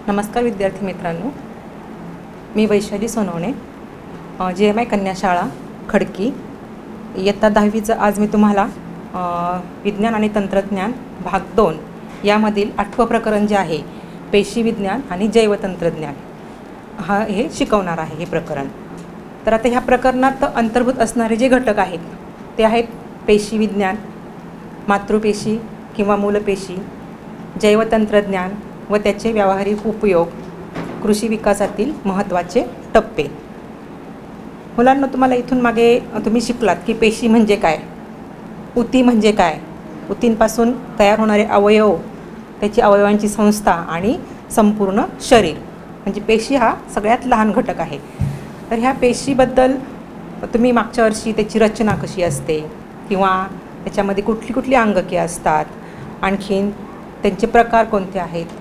नमस्कार विद्यार्थी मित्रांनो, मी वैशाली सोनवणे, GMI कन्याशाळा खडकी. इयत्ता 10वीचं आज मी तुम्हाला विज्ञान आणि तंत्रज्ञान भाग 2 यामधील 8वं प्रकरण जे आहे पेशी विज्ञान आणि जैवतंत्रज्ञान हे शिकवणार आहे. हे प्रकरण तर आता ह्या प्रकरणात अंतर्भूत असणारे जे घटक आहेत ते आहेत पेशी विज्ञान, मातृपेशी किंवा मूलपेशी, जैवतंत्रज्ञान व त्याचे व्यावहारिक उपयोग, कृषी विकासातील महत्त्वाचे टप्पे. मुलांना तुम्हाला इथून मागे तुम्ही शिकलात की पेशी म्हणजे काय, ऊती म्हणजे काय, ऊतींपासून तयार होणारे अवयव, त्याची अवयवांची संस्था आणि संपूर्ण शरीर म्हणजे पेशी हा सगळ्यात लहान घटक आहे. तर ह्या पेशीबद्दल तुम्ही मागच्या वर्षी त्याची रचना कशी असते किंवा त्याच्यामध्ये कुठली कुठली अंगके असतात, आणखीन त्यांचे प्रकार कोणते आहेत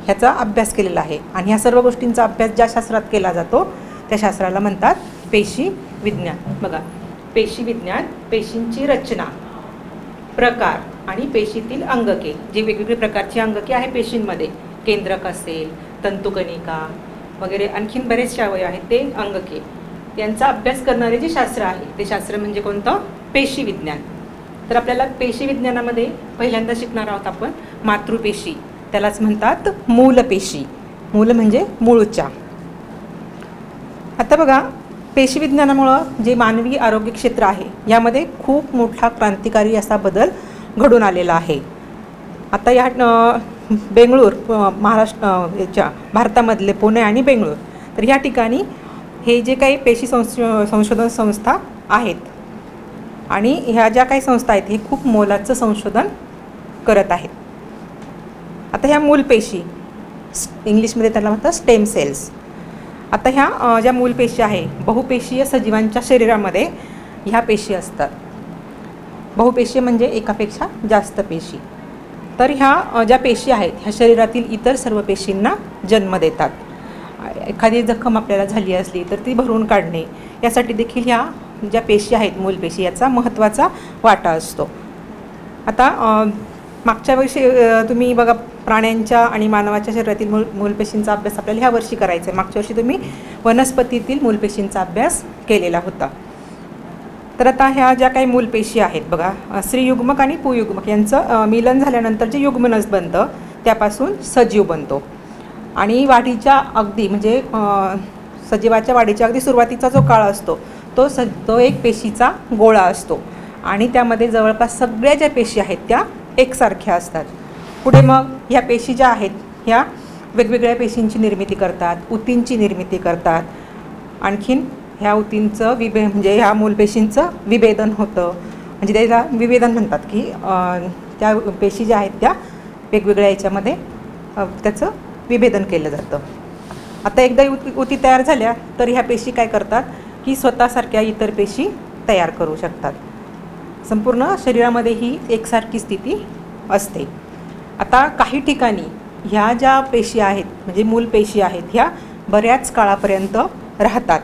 ह्याचा अभ्यास केलेला आहे. आणि ह्या सर्व गोष्टींचा अभ्यास ज्या शास्त्रात केला जातो त्या शास्त्राला म्हणतात पेशी विज्ञान. बघा, पेशी विज्ञान पेशींची रचना, प्रकार आणि पेशीतील अंगके, जी वेगवेगळी प्रकारची अंगके आहे पेशींमध्ये, केंद्रक असेल, तंतुकणिका वगैरे आणखीन बरेचसे अवयव आहेत ते अंगके, यांचा अभ्यास करणारे जे शास्त्र आहे ते शास्त्र म्हणजे कोणतं, पेशी विज्ञान. तर आपल्याला पेशी विज्ञानामध्ये पहिल्यांदा शिकणार आहोत आपण मातृपेशी, त्यालाच म्हणतात मूलपेशी. मूल म्हणजे मूळच्या. आता बघा, पेशी विज्ञानामुळं जे मानवी आरोग्य क्षेत्र आहे यामध्ये खूप मोठा क्रांतिकारी असा बदल घडून आलेला आहे. आता या बेंगळूर, महाराष्ट्र भारतामधले पुणे आणि बेंगळूर, तर ह्या ठिकाणी हे जे काही पेशी संशोधन संस्था आहेत आणि ह्या ज्या काही संस्था आहेत हे खूप मोलाचं संशोधन करत आहेत. आता ह्या मूलपेशी, इंग्लिशमध्ये त्याला म्हणतात स्टेम सेल्स. आता ह्या ज्या मूलपेशी आहे, बहुपेशीय सजीवांच्या शरीरामध्ये ह्या पेशी असतात. बहुपेशीय म्हणजे एकापेक्षा जास्त पेशी. तर ह्या ज्या पेशी आहेत ह्या शरीरातील इतर सर्व पेशींना जन्म देतात. एखादी जखम आपल्याला झाली असली तर ती भरून काढणे यासाठी देखील ह्या ज्या पेशी आहेत मूलपेशी याचा महत्त्वाचा वाटा असतो. आता मागच्या वर्षी तुम्ही बघा प्राण्यांच्या आणि मानवाच्या शरीरातील मूलपेशींचा अभ्यास आपल्याला ह्या वर्षी करायचा आहे. मागच्या वर्षी तुम्ही वनस्पतीतील मूलपेशींचा अभ्यास केलेला होता. तर आता ह्या ज्या काही मूलपेशी आहेत बघा, स्त्रीयुग्मक आणि पुयुग्मक यांचं मिलन झाल्यानंतर जे युग्मनस बनतं त्यापासून सजीव बनतो. आणि वाढीच्या अगदी म्हणजे सजीवाच्या वाढीच्या अगदी सुरुवातीचा जो काळ असतो तो एक पेशीचा गोळा असतो आणि त्यामध्ये जवळपास सगळ्या ज्या पेशी आहेत त्या एकसारख्या असतात. पुढे मग ह्या पेशी ज्या आहेत ह्या वेगवेगळ्या पेशींची निर्मिती करतात, ऊतींची निर्मिती करतात. आणखीन ह्या ऊतींचं म्हणजे ह्या मूलपेशींचं विभेदन होतं, म्हणजे त्याला विभेदन म्हणतात की त्या पेशी ज्या आहेत त्या वेगवेगळ्या याच्यामध्ये त्याचं विभेदन केलं जातं. आता एकदा ऊती तयार झाल्या तर ह्या पेशी काय करतात की स्वतःसारख्या इतर पेशी तयार करू शकतात. संपूर्ण शरीरामध्ये ही एकसारखी स्थिती असते. आता काही ठिकाणी ह्या ज्या पेशी आहेत म्हणजे मूलपेशी आहेत ह्या बऱ्याच काळापर्यंत राहतात.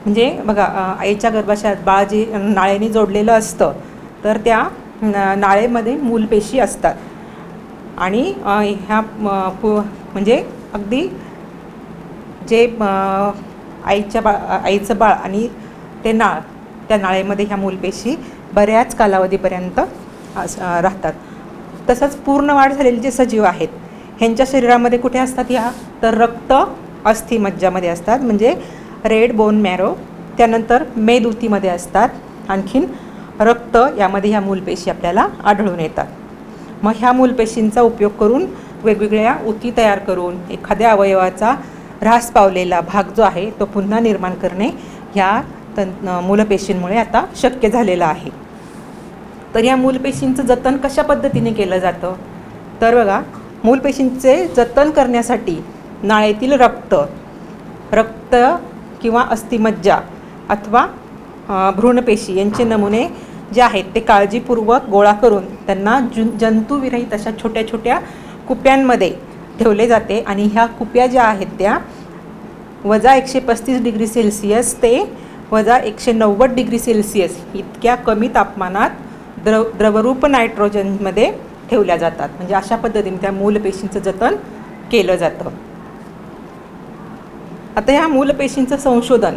म्हणजे बघा, आईच्या गर्भाशयात बाळ जे नाळेने जोडलेलं असतं तर त्या नाळेमध्ये मूलपेशी असतात आणि ह्या म्हणजे अगदी जे आईचं बाळ आणि ते नाळ, त्या नाळेमध्ये ह्या मूलपेशी बऱ्याच कालावधीपर्यंत राहतात. तसंच पूर्ण वाढ झालेले जे सजीव आहेत ह्यांच्या शरीरामध्ये कुठे असतात ह्या, तर रक्त अस्थिमज्जामध्ये असतात, म्हणजे रेड बोन मॅरो. त्यानंतर मेदऊतीमध्ये असतात. आणखीन रक्त यामध्ये ह्या मूलपेशी आपल्याला आढळून येतात. मग ह्या मूलपेशींचा उपयोग करून वेगवेगळ्या ऊती तयार करून एखाद्या अवयवाचा ऱ्हास पावलेला भाग जो आहे तो पुन्हा निर्माण करणे ह्या मूलपेशींमुळे आता शक्य झालेलं आहे. तर ह्या मूलपेशींचं जतन कशा पद्धतीने केलं जातं, तर बघा, मूलपेशींचे जतन करण्यासाठी नाळेतील रक्त किंवा अस्थिमज्जा अथवा भ्रूणपेशी यांचे नमुने जे आहेत ते काळजीपूर्वक गोळा करून त्यांना जंतुविरहित अशा छोट्या छोट्या कुप्यांमध्ये ठेवले जाते. आणि ह्या कुप्या ज्या आहेत त्या -135 डिग्री सेल्सिअस ते -190 डिग्री सेल्सिअस इतक्या कमी तापमानात द्रवरूप नायट्रोजनमध्ये ठेवल्या जातात. म्हणजे अशा पद्धतीने त्या मूलपेशींचं जतन केलं जातं. आता ह्या मूलपेशींचं संशोधन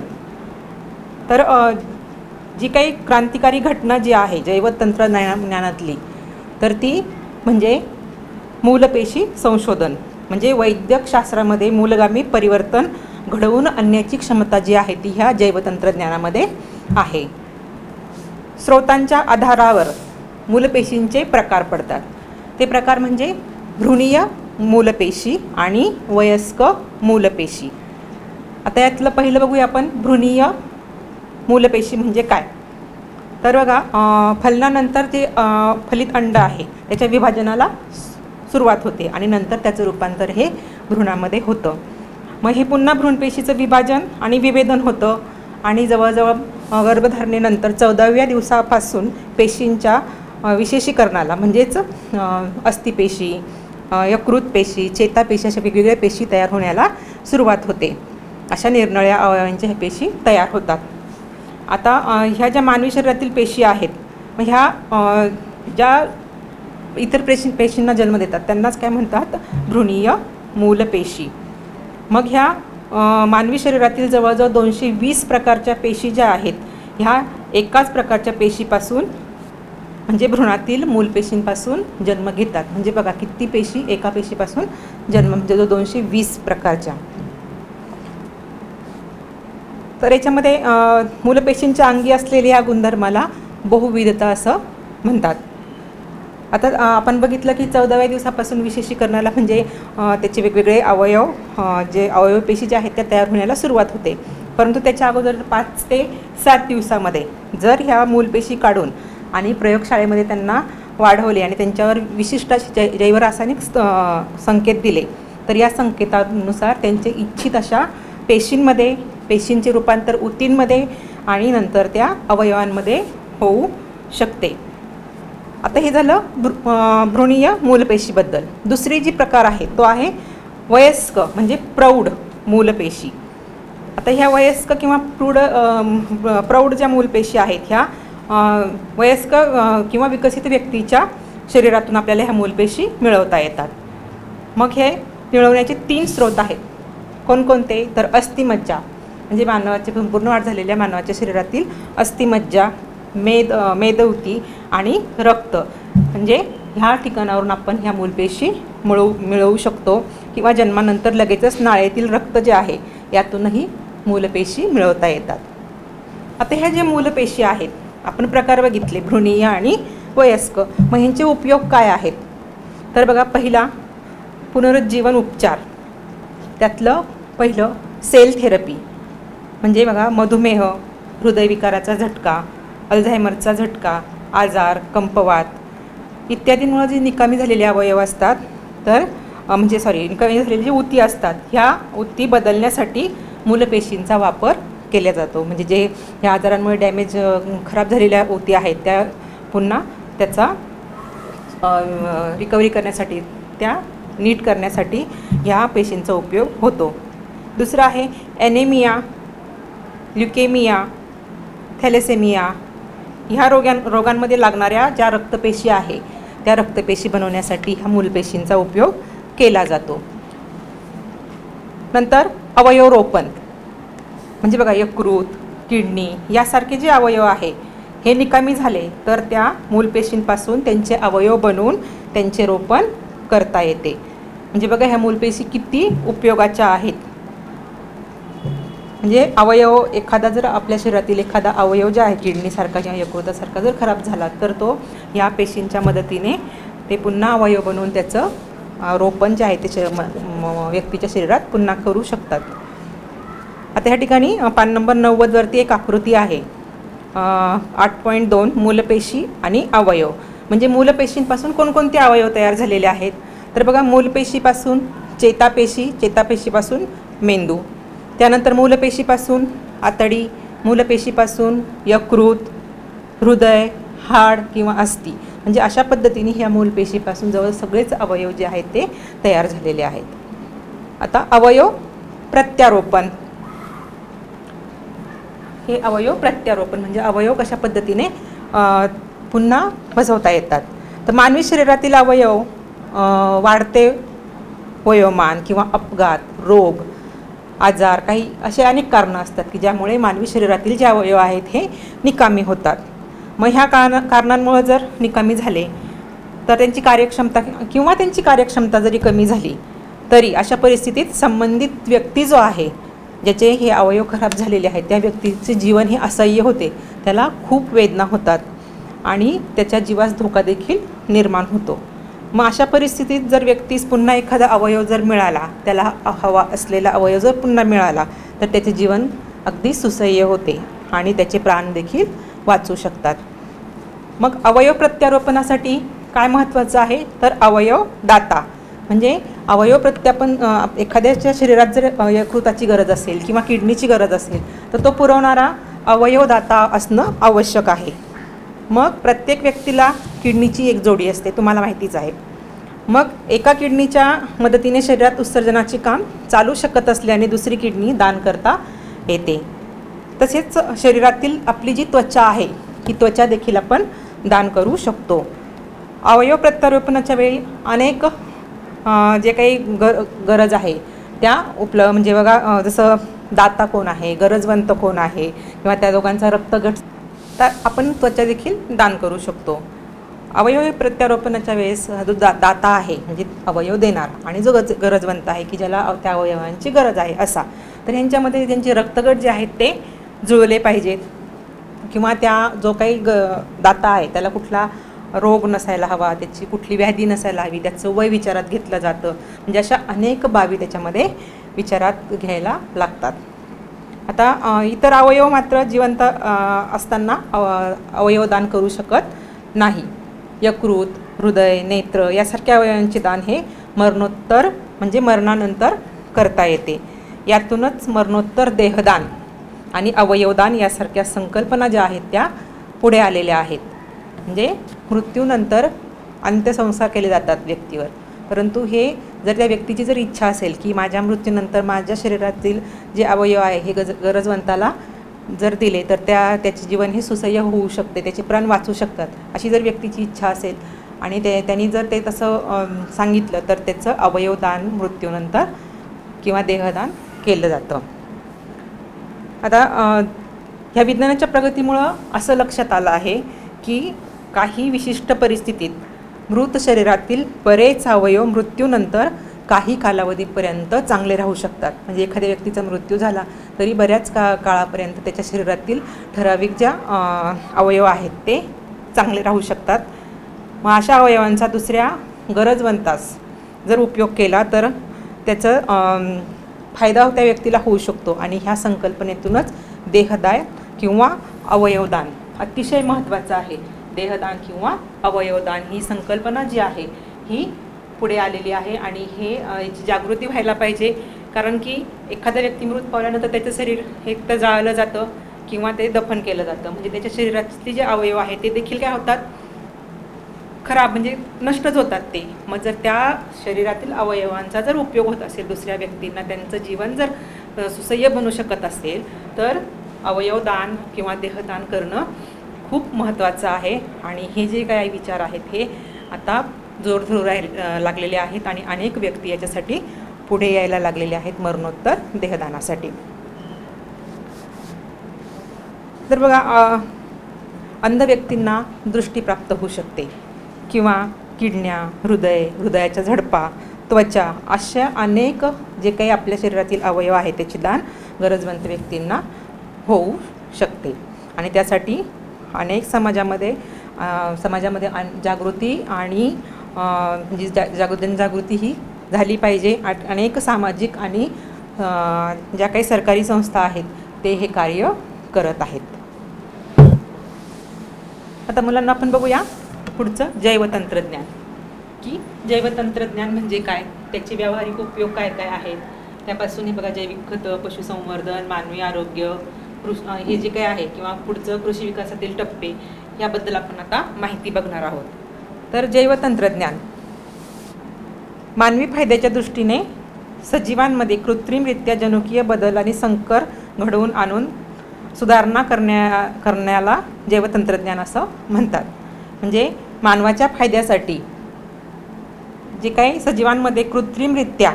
तर जी काही क्रांतिकारी घटना जी आहे जैवतंत्रज्ञानातली तर ती म्हणजे मूलपेशी संशोधन, म्हणजे वैद्यकशास्त्रामध्ये मूलगामी परिवर्तन घडवून आणण्याची क्षमता जी आहे ती ह्या जैवतंत्रज्ञानामध्ये आहे. स्रोतांच्या आधारावर मूलपेशींचे प्रकार पडतात. ते प्रकार म्हणजे भ्रूणीय मूलपेशी आणि वयस्क मूलपेशी. आता यातलं पहिलं बघूया आपण, भ्रूणीय मूलपेशी म्हणजे काय. तर बघा, फलनानंतर जे फलित अंड आहे त्याच्या विभाजनाला सुरुवात होते आणि नंतर त्याचं रूपांतर हे भ्रूणामध्ये होतं. मग हे पुन्हा भ्रूणपेशीचं विभाजन आणि विभेदन होतं आणि जवळजवळ गर्भधारणेनंतर 14व्या दिवसापासून पेशींच्या विशेषीकरणाला म्हणजेच अस्थिपेशी, यकृत पेशी, चेतापेशी अशा वेगवेगळ्या पेशी तयार होण्याला सुरुवात होते. अशा निरनिराळ्या अवयवांच्या ह्या पेशी तयार होतात. आता ह्या ज्या मानवी शरीरातील पेशी आहेत, मग ह्या ज्या इतर पेशींना जन्म देतात त्यांनाच काय म्हणतात, भ्रूणीय मूलपेशी. मग ह्या मानवी शरीरातील जवळजवळ 220 प्रकारच्या पेशी ज्या आहेत ह्या एकाच प्रकारच्या पेशीपासून म्हणजे भ्रूणातील मूलपेशींपासून जन्म घेतात. म्हणजे बघा किती पेशी एका पेशीपासून जन्म, म्हणजे 220 प्रकारच्या. तर याच्यामध्ये मूलपेशींच्या अंगी असलेल्या या गुणधर्माला बहुविधता असं म्हणतात. आता आपण बघितलं की 14व्या दिवसापासून विशेषीकरणाला म्हणजे त्याचे वेगवेगळे अवयव जे अवयवपेशी जे आहेत त्या तयार होण्याला सुरुवात होते. परंतु त्याच्या अगोदर 5 ते 7 दिवसामध्ये जर ह्या मूलपेशी काढून आणि प्रयोगशाळेमध्ये त्यांना वाढवले आणि त्यांच्यावर विशिष्ट जैवरासायनिक संकेत दिले तर या संकेतानुसार त्यांचे इच्छित अशा पेशींमध्ये पेशींचे रूपांतर ऊतींमध्ये आणि नंतर त्या अवयवांमध्ये होऊ शकते. आता हे झालं भ्रूणीय मूलपेशीबद्दल. दुसरी जी प्रकार आहे तो आहे वयस्क म्हणजे प्रौढ मूलपेशी. आता ह्या वयस्क किंवा प्रौढ ज्या मूलपेशी आहेत ह्या वयस्क किंवा विकसित व्यक्तीच्या शरीरातून आपल्याला ह्या मूलपेशी मिळवता येतात. मग हे मिळवण्याचे 3 स्रोत आहेत. कोणकोणते, तर अस्थिमज्जा म्हणजे मानवाचे संपूर्ण वाढ झालेल्या मानवाच्या शरीरातील अस्थिमज्जा, मेदऊती आणि रक्त, म्हणजे ह्या ठिकाणावरून आपण ह्या मूलपेशी मिळवू शकतो किंवा जन्मानंतर लगेचच नाळेतील रक्त जे आहे यातूनही मूलपेशी मिळवता येतात. आता ह्या ज्या मूलपेशी आहेत आपण प्रकार बघितले भ्रूणीय आणि वयस्क. मग ह्यांचे उपयोग काय आहेत, तर बघा पहिला पुनरुज्जीवन उपचार. त्यातलं पहिलं सेल थेरपी म्हणजे बघा मधुमेह, हृदयविकाराचा झटका, अल्झायमरचा झटका, आजार, कंपवात इत्यादींमुळे जे निकामी झालेले अवयव असतात तर निकामी झालेले जे ऊती असतात ह्या ऊती बदलण्यासाठी मूलपेशींचा वापर केला जातो. म्हणजे जे ह्या आजारांमुळे डॅमेज खराब झालेल्या ऊती आहेत त्या पुन्हा त्याचा रिकव्हरी करण्यासाठी, त्या नीट करण्यासाठी ह्या पेशींचा उपयोग होतो. दुसरं आहे ॲनेमिया, ल्युकेमिया, थॅलेसेमिया ह्या रोगांमध्ये लागणाऱ्या ज्या रक्तपेशी आहे त्या रक्तपेशी बनवण्यासाठी ह्या मूलपेशींचा उपयोग केला जातो. नंतर अवयवरोपण म्हणजे बघा यकृत, किडनी यासारखे जे अवयव आहे हे निकामी झाले तर त्या मूलपेशींपासून त्यांचे अवयव बनवून त्यांचे रोपण करता येते. म्हणजे बघा ह्या मूलपेशी किती उपयोगाच्या आहेत. म्हणजे अवयव एखादा जर आपल्या शरीरातील एखादा अवयव जे आहे किडनीसारखा किंवा यकृतासारखा जर खराब झाला तर तो या पेशींच्या मदतीने ते पुन्हा अवयव बनवून त्याचं रोपण जे आहे ते व्यक्तीच्या शरीरात पुन्हा करू शकतात. आता ह्या ठिकाणी पान नंबर 90 वरती एक आकृती आहे 8.2 मूलपेशी आणि अवयव. म्हणजे मूलपेशींपासून कोणकोणते अवयव तयार झालेले आहेत, तर बघा मूलपेशीपासून चेतापेशीपासून मेंदू, त्यानंतर मूलपेशीपासून आतडी, मूलपेशीपासून यकृत, हृदय, हाड किंवा अस्थी. म्हणजे अशा पद्धतीने ह्या मूलपेशीपासून जवळ सगळेच अवयव जे आहेत ते तयार झालेले आहेत. आता अवयव प्रत्यारोपण. हे अवयव प्रत्यारोपण म्हणजे अवयव कशा पद्धतीने पुन्हा बसवता येतात. तर मानवी शरीरातील अवयव वाढते वयोमान किंवा अपघात, रोग आजार, काही असे अनेक कारणं असतात की ज्यामुळे मानवी शरीरातील जे अवयव आहेत हे निकामी होतात. मग ह्या कारणांमुळे जर निकामी झाले तर त्यांची कार्यक्षमता जरी कमी झाली तरी अशा परिस्थितीत संबंधित व्यक्ती जो आहे, ज्याचे हे अवयव खराब झालेले आहेत, त्या व्यक्तीचे जीवन हे असह्य होते. त्याला खूप वेदना होतात आणि त्याच्या जीवास धोका देखील निर्माण होतो. मग अशा परिस्थितीत जर व्यक्तीस पुन्हा एखादा अवयव जर मिळाला, त्याला हवा असलेला अवयव जर पुन्हा मिळाला तर त्याचे जीवन अगदी सुसह्य होते आणि त्याचे प्राण देखील वाचू शकतात. मग अवयव प्रत्यारोपणासाठी काय महत्त्वाचं आहे तर अवयव दाता, म्हणजे अवयव प्रत्यारोपण एखाद्याच्या शरीरात जर यकृताची गरज असेल किंवा किडनीची गरज असेल तर तो पुरवणारा अवयवदाता असणं आवश्यक आहे. मग प्रत्येक व्यक्तीला किडनीची एक जोडी असते, तुम्हाला माहितीच आहे. मग एका किडनीच्या मदतीने शरीरात उत्सर्जनाचे काम चालू शकत असल्याने दुसरी किडनी दान करता येते. तसेच शरीरातील आपली जी त्वचा आहे ही त्वचा देखील आपण दान करू शकतो. अवयव प्रत्यारोपणाच्या वेळी अनेक जे काही गरज आहे त्या म्हणजे बघा, जसं दाता कोण आहे, गरजवंत कोण आहे किंवा त्या दोघांचा रक्तगट, तर आपण त्वचा देखील दान करू शकतो. अवयव प्रत्यारोपणाच्या वेळेस जो दाता आहे म्हणजे अवयव देणार आणि जो गरजवंत आहे की ज्याला त्या अवयवांची गरज आहे असा, तर ह्यांच्यामध्ये त्यांचे रक्तगट जे आहेत ते जुळले पाहिजेत किंवा त्या जो काही दाता आहे त्याला कुठला रोग नसायला हवा, त्याची कुठली व्याधी नसायला हवी, त्याचं वय विचारात घेतलं जातं. म्हणजे अशा अनेक बाबी त्याच्यामध्ये विचारात घ्यायला लागतात. आता इतर अवयव मात्र जिवंत असताना अवयवदान करू शकत नाही. यकृत, हृदय, नेत्र यासारख्या अवयवांचे दान हे मरणोत्तर म्हणजे मरणानंतर करता येते. यातूनच मरणोत्तर देहदान आणि अवयवदान यासारख्या संकल्पना ज्या आहेत त्या पुढे आलेल्या आहेत. म्हणजे मृत्यूनंतर अंत्यसंस्कार केले जातात व्यक्तीवर, परंतु हे जर त्या व्यक्तीची जर इच्छा असेल की माझ्या मृत्यूनंतर माझ्या शरीरातील जे अवयव आहे हे गरजवंताला जर दिले तर त्याचे जीवन हे सुसह्य होऊ शकते, त्याचे प्राण वाचू शकतात, अशी जर व्यक्तीची इच्छा असेल आणि त्यांनी जर ते तसं सांगितलं तर त्याचं अवयवदान मृत्यूनंतर किंवा देहदान केलं जातं. आता ह्या विज्ञानाच्या प्रगतीमुळं असं लक्षात आलं आहे की काही विशिष्ट परिस्थितीत मृत शरीरातील बरेच अवयव मृत्यूनंतर काही कालावधीपर्यंत चांगले राहू शकतात. म्हणजे एखाद्या व्यक्तीचा मृत्यू झाला तरी बऱ्याच काळापर्यंत त्याच्या शरीरातील ठराविक ज्या अवयव आहेत ते चांगले राहू शकतात. मग अशा अवयवांचा दुसऱ्या गरजवंतास जर उपयोग केला तर त्याचं फायदा त्या व्यक्तीला होऊ शकतो आणि ह्या संकल्पनेतूनच देहदान किंवा अवयवदान अतिशय महत्त्वाचं आहे. देहदान किंवा अवयवदान ही संकल्पना जी आहे ही पुढे आलेली आहे आणि याची जागृती व्हायला पाहिजे. कारण की एखाद्या व्यक्ती मृत पावल्यानंतर त्याचं शरीर एक तर जाळलं जातं किंवा ते दफन केलं जातं. म्हणजे त्याच्या शरीरातले जे अवयव आहेत ते देखील काय होतात, खराब म्हणजे नष्टच होतात ते. मग जर त्या शरीरातील अवयवांचा जर उपयोग होत असेल दुसऱ्या व्यक्तींना, त्यांचं जीवन जर सुसह्य बनू शकत असेल तर अवयवदान किंवा देहदान करणं खूप महत्त्वाचं आहे. आणि हे जे काही विचार आहेत हे आता जोर धरू लागलेले आहेत आणि अनेक व्यक्ती याच्यासाठी पुढे यायला लागलेले आहेत मरणोत्तर देहदानासाठी. तर बघा, अंध व्यक्तींना दृष्टी प्राप्त होऊ शकते किंवा किडन्या, हृदयाच्या झडपा, त्वचा अशा अनेक जे काही आपल्या शरीरातील अवयव आहेत त्याचे दान गरजवंत व्यक्तींना होऊ शकते. आणि त्यासाठी अनेक समाजामध्ये जागृती आणि म्हणजे जनजागृती ही झाली पाहिजे. अनेक सामाजिक आणि ज्या काही सरकारी संस्था आहेत ते हे कार्य करत आहेत. आता मुलांना आपण बघूया पुढचं जैवतंत्रज्ञान, की जैवतंत्रज्ञान म्हणजे काय, त्याचे व्यावहारिक उपयोग काय काय आहेत. त्यापासून हे बघा जैविक खतं, पशुसंवर्धन, मानवी आरोग्य, हे जे काय आहे किंवा पुढचं कृषी विकासातील टप्पे याबद्दल आपण आता माहिती बघणार आहोत. तर जैवतंत्रज्ञान मानवी फायद्याच्या दृष्टीने सजीवांमध्ये कृत्रिमरित्या जनुकीय बदल आणि संकर घडवून आणून सुधारणा करण्याला जैवतंत्रज्ञान असं म्हणतात. म्हणजे मानवाच्या फायद्यासाठी जे काही सजीवांमध्ये कृत्रिमरित्या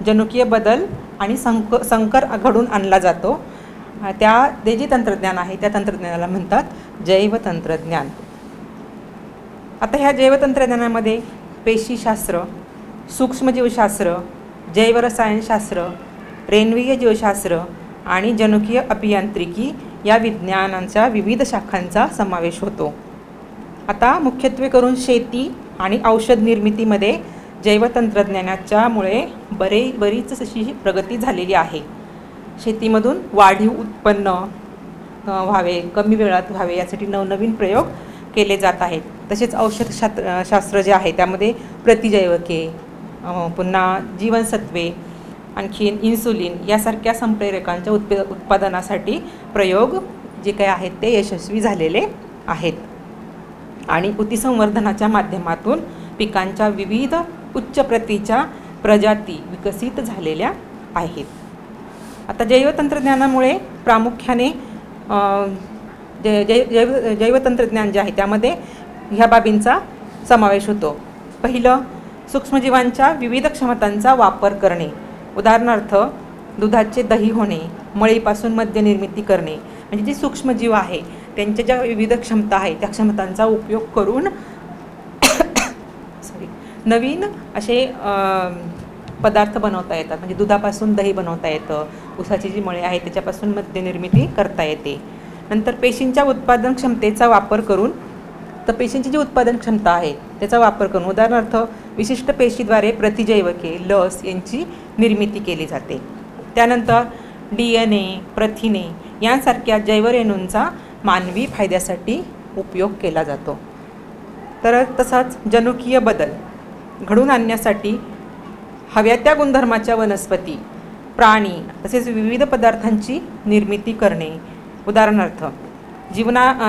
जनुकीय बदल आणि संकर घडून आणला जातो. ते जे तंत्रज्ञान आहे त्या तंत्रज्ञानाला म्हणतात जैवतंत्रज्ञान. आता ह्या जैवतंत्रज्ञानामध्ये पेशीशास्त्र, सूक्ष्मजीवशास्त्र, जैवरसायनशास्त्र, रेणवीय जीवशास्त्र आणि जनुकीय अभियांत्रिकी या विज्ञानांच्या विविध शाखांचा समावेश होतो. आता मुख्यत्वे करून शेती आणि औषध निर्मितीमध्ये जैवतंत्रज्ञानाच्यामुळे बरीच अशी प्रगती झालेली आहे. शेतीमधून वाढीव उत्पन्न व्हावे, कमी वेळात व्हावे यासाठी नवनवीन प्रयोग केले जात आहेत. तसेच शास्त्र जे आहे त्यामध्ये प्रतिजैवके, पुन्हा जीवनसत्वे, आणखीन इन्सुलिन यासारख्या संप्रेरकांच्या उत्पादनासाठी प्रयोग जे काही आहेत ते यशस्वी झालेले आहेत. आणि ऊतीसंवर्धनाच्या माध्यमातून पिकांच्या विविध उच्च प्रतीच्या प्रजाती विकसित झालेल्या आहेत. आता जैवतंत्रज्ञानामुळे प्रामुख्याने जैवतंत्रज्ञान जे आहे त्यामध्ये ह्या बाबींचा समावेश होतो. पहिलं, सूक्ष्मजीवांच्या विविध क्षमतांचा वापर करणे. उदाहरणार्थ दुधाचे दही होणे, मळीपासून मद्य निर्मिती करणे. म्हणजे जे सूक्ष्मजीव आहे त्यांच्या ज्या विविध क्षमता आहेत त्या क्षमतांचा उपयोग करून नवीन असे पदार्थ बनवता येतात. म्हणजे दुधापासून दही बनवता येतं, ऊसाची जी मळे आहे त्याच्यापासून मद्य निर्मिती करता येते. नंतर पेशींच्या उत्पादन क्षमतेचा वापर करून, तर पेशींची जी उत्पादन क्षमता आहे त्याचा वापर करून उदाहरणार्थ विशिष्ट पेशीद्वारे प्रतिजैवके, लस यांची निर्मिती केली जाते. त्यानंतर DNA, प्रथिने यांसारख्या जैवरेणूंचा मानवी फायद्यासाठी उपयोग केला जातो. तर तसाच जनुकीय बदल घडून आणण्यासाठी हव्या त्या गुणधर्माच्या वनस्पती, प्राणी तसेच विविध पदार्थांची निर्मिती करणे. उदाहरणार्थ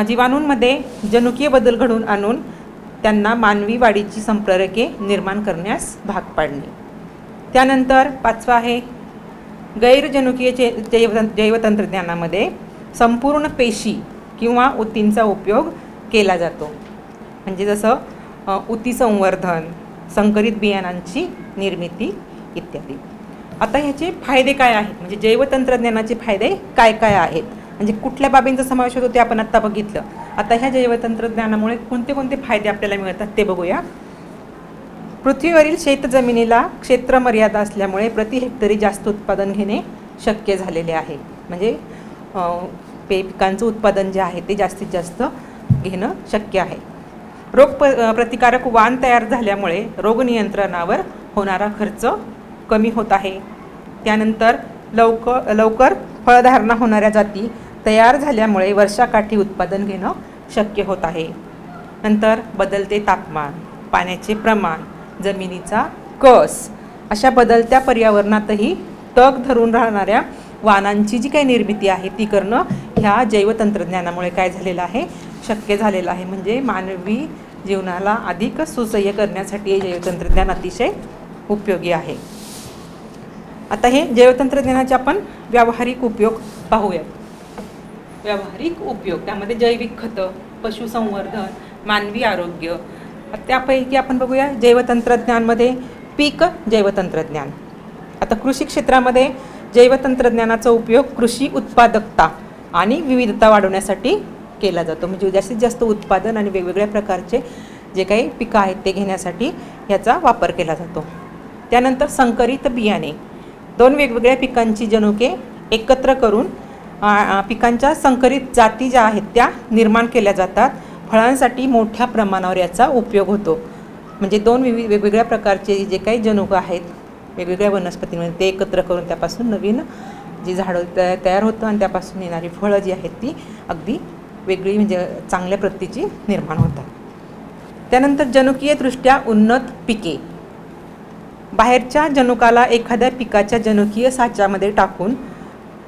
जीवाणूंमध्ये जनुकीय बदल घडून आणून त्यांना मानवी वाढीची संप्रेरके निर्माण करण्यास भाग पाडणे. त्यानंतर पाचवा आहे गैरजनुकीय जैवतंत्रज्ञानामध्ये संपूर्ण पेशी किंवा ऊतींचा उपयोग केला जातो. म्हणजे जसं ऊती संवर्धन, संकरित बियाणांची निर्मिती इत्यादी. आता ह्याचे फायदे काय आहेत, म्हणजे जैवतंत्रज्ञानाचे फायदे काय काय आहेत, म्हणजे कुठल्या बाबींचा समावेश होतो ते आपण आत्ता बघितलं. आता ह्या जैवतंत्रज्ञानामुळे कोणते कोणते फायदे आपल्याला मिळतात ते बघूया. पृथ्वीवरील शेतजमिनीला क्षेत्र मर्यादा असल्यामुळे प्रति हेक्टरी जास्त उत्पादन घेणे शक्य झालेले आहे. म्हणजे पिकांचं उत्पादन जे आहे ते जास्तीत जास्त घेणं शक्य आहे. प्रतिकारक वाण तयार झाल्यामुळे रोगनियंत्रणावर होणारा खर्च कमी होत आहे. त्यानंतर लवकर फळधारणा होणाऱ्या जाती तयार झाल्यामुळे वर्षाकाठी उत्पादन घेणं शक्य होत आहे. नंतर बदलते तापमान, पाण्याचे प्रमाण, जमिनीचा कस अशा बदलत्या पर्यावरणातही तग धरून राहणाऱ्या वाणांची जी काही निर्मिती आहे ती करणं ह्या जैवतंत्रज्ञानामुळे काय झालेलं आहे, शक्य झालेलं आहे. म्हणजे मानवी जीवनाला अधिक सुसह्य करण्यासाठी हे जैवतंत्रज्ञान अतिशय उपयोगी आहे. आता हे जैवतंत्रज्ञानाचे आपण व्यावहारिक उपयोग पाहूयात. व्यावहारिक उपयोग त्यामध्ये जैविक खतं, पशुसंवर्धन, मानवी आरोग्य. त्यापैकी आपण बघूया जैवतंत्रज्ञानमध्ये पीक जैवतंत्रज्ञान. आता कृषी क्षेत्रामध्ये जैवतंत्रज्ञानाचा उपयोग कृषी उत्पादकता आणि विविधता वाढवण्यासाठी केला जातो. म्हणजे जास्तीत जास्त उत्पादन आणि वेगवेगळ्या प्रकारचे जे काही पिकं आहेत ते घेण्यासाठी याचा वापर केला जातो. त्यानंतर संकरित बियाणे, दोन वेगवेगळ्या पिकांची जनुके एकत्र करून पिकांच्या संकरित जाती ज्या आहेत त्या निर्माण केल्या जातात. फळांसाठी मोठ्या प्रमाणावर याचा उपयोग होतो. म्हणजे दोन वेगवेगळ्या प्रकारचे जे काही जनुक आहेत वेगवेगळ्या वनस्पतींमध्ये ते एकत्र करून त्यापासून नवीन जी झाडं तयार होतं आणि त्यापासून येणारी फळं जी आहेत ती अगदी वेगळी म्हणजे चांगल्या प्रतीची निर्माण होतात. त्यानंतर जनुकीयदृष्ट्या उन्नत पिके, बाहेरच्या जनुकाला एखाद्या पिकाच्या जनुकीय साच्यामध्ये टाकून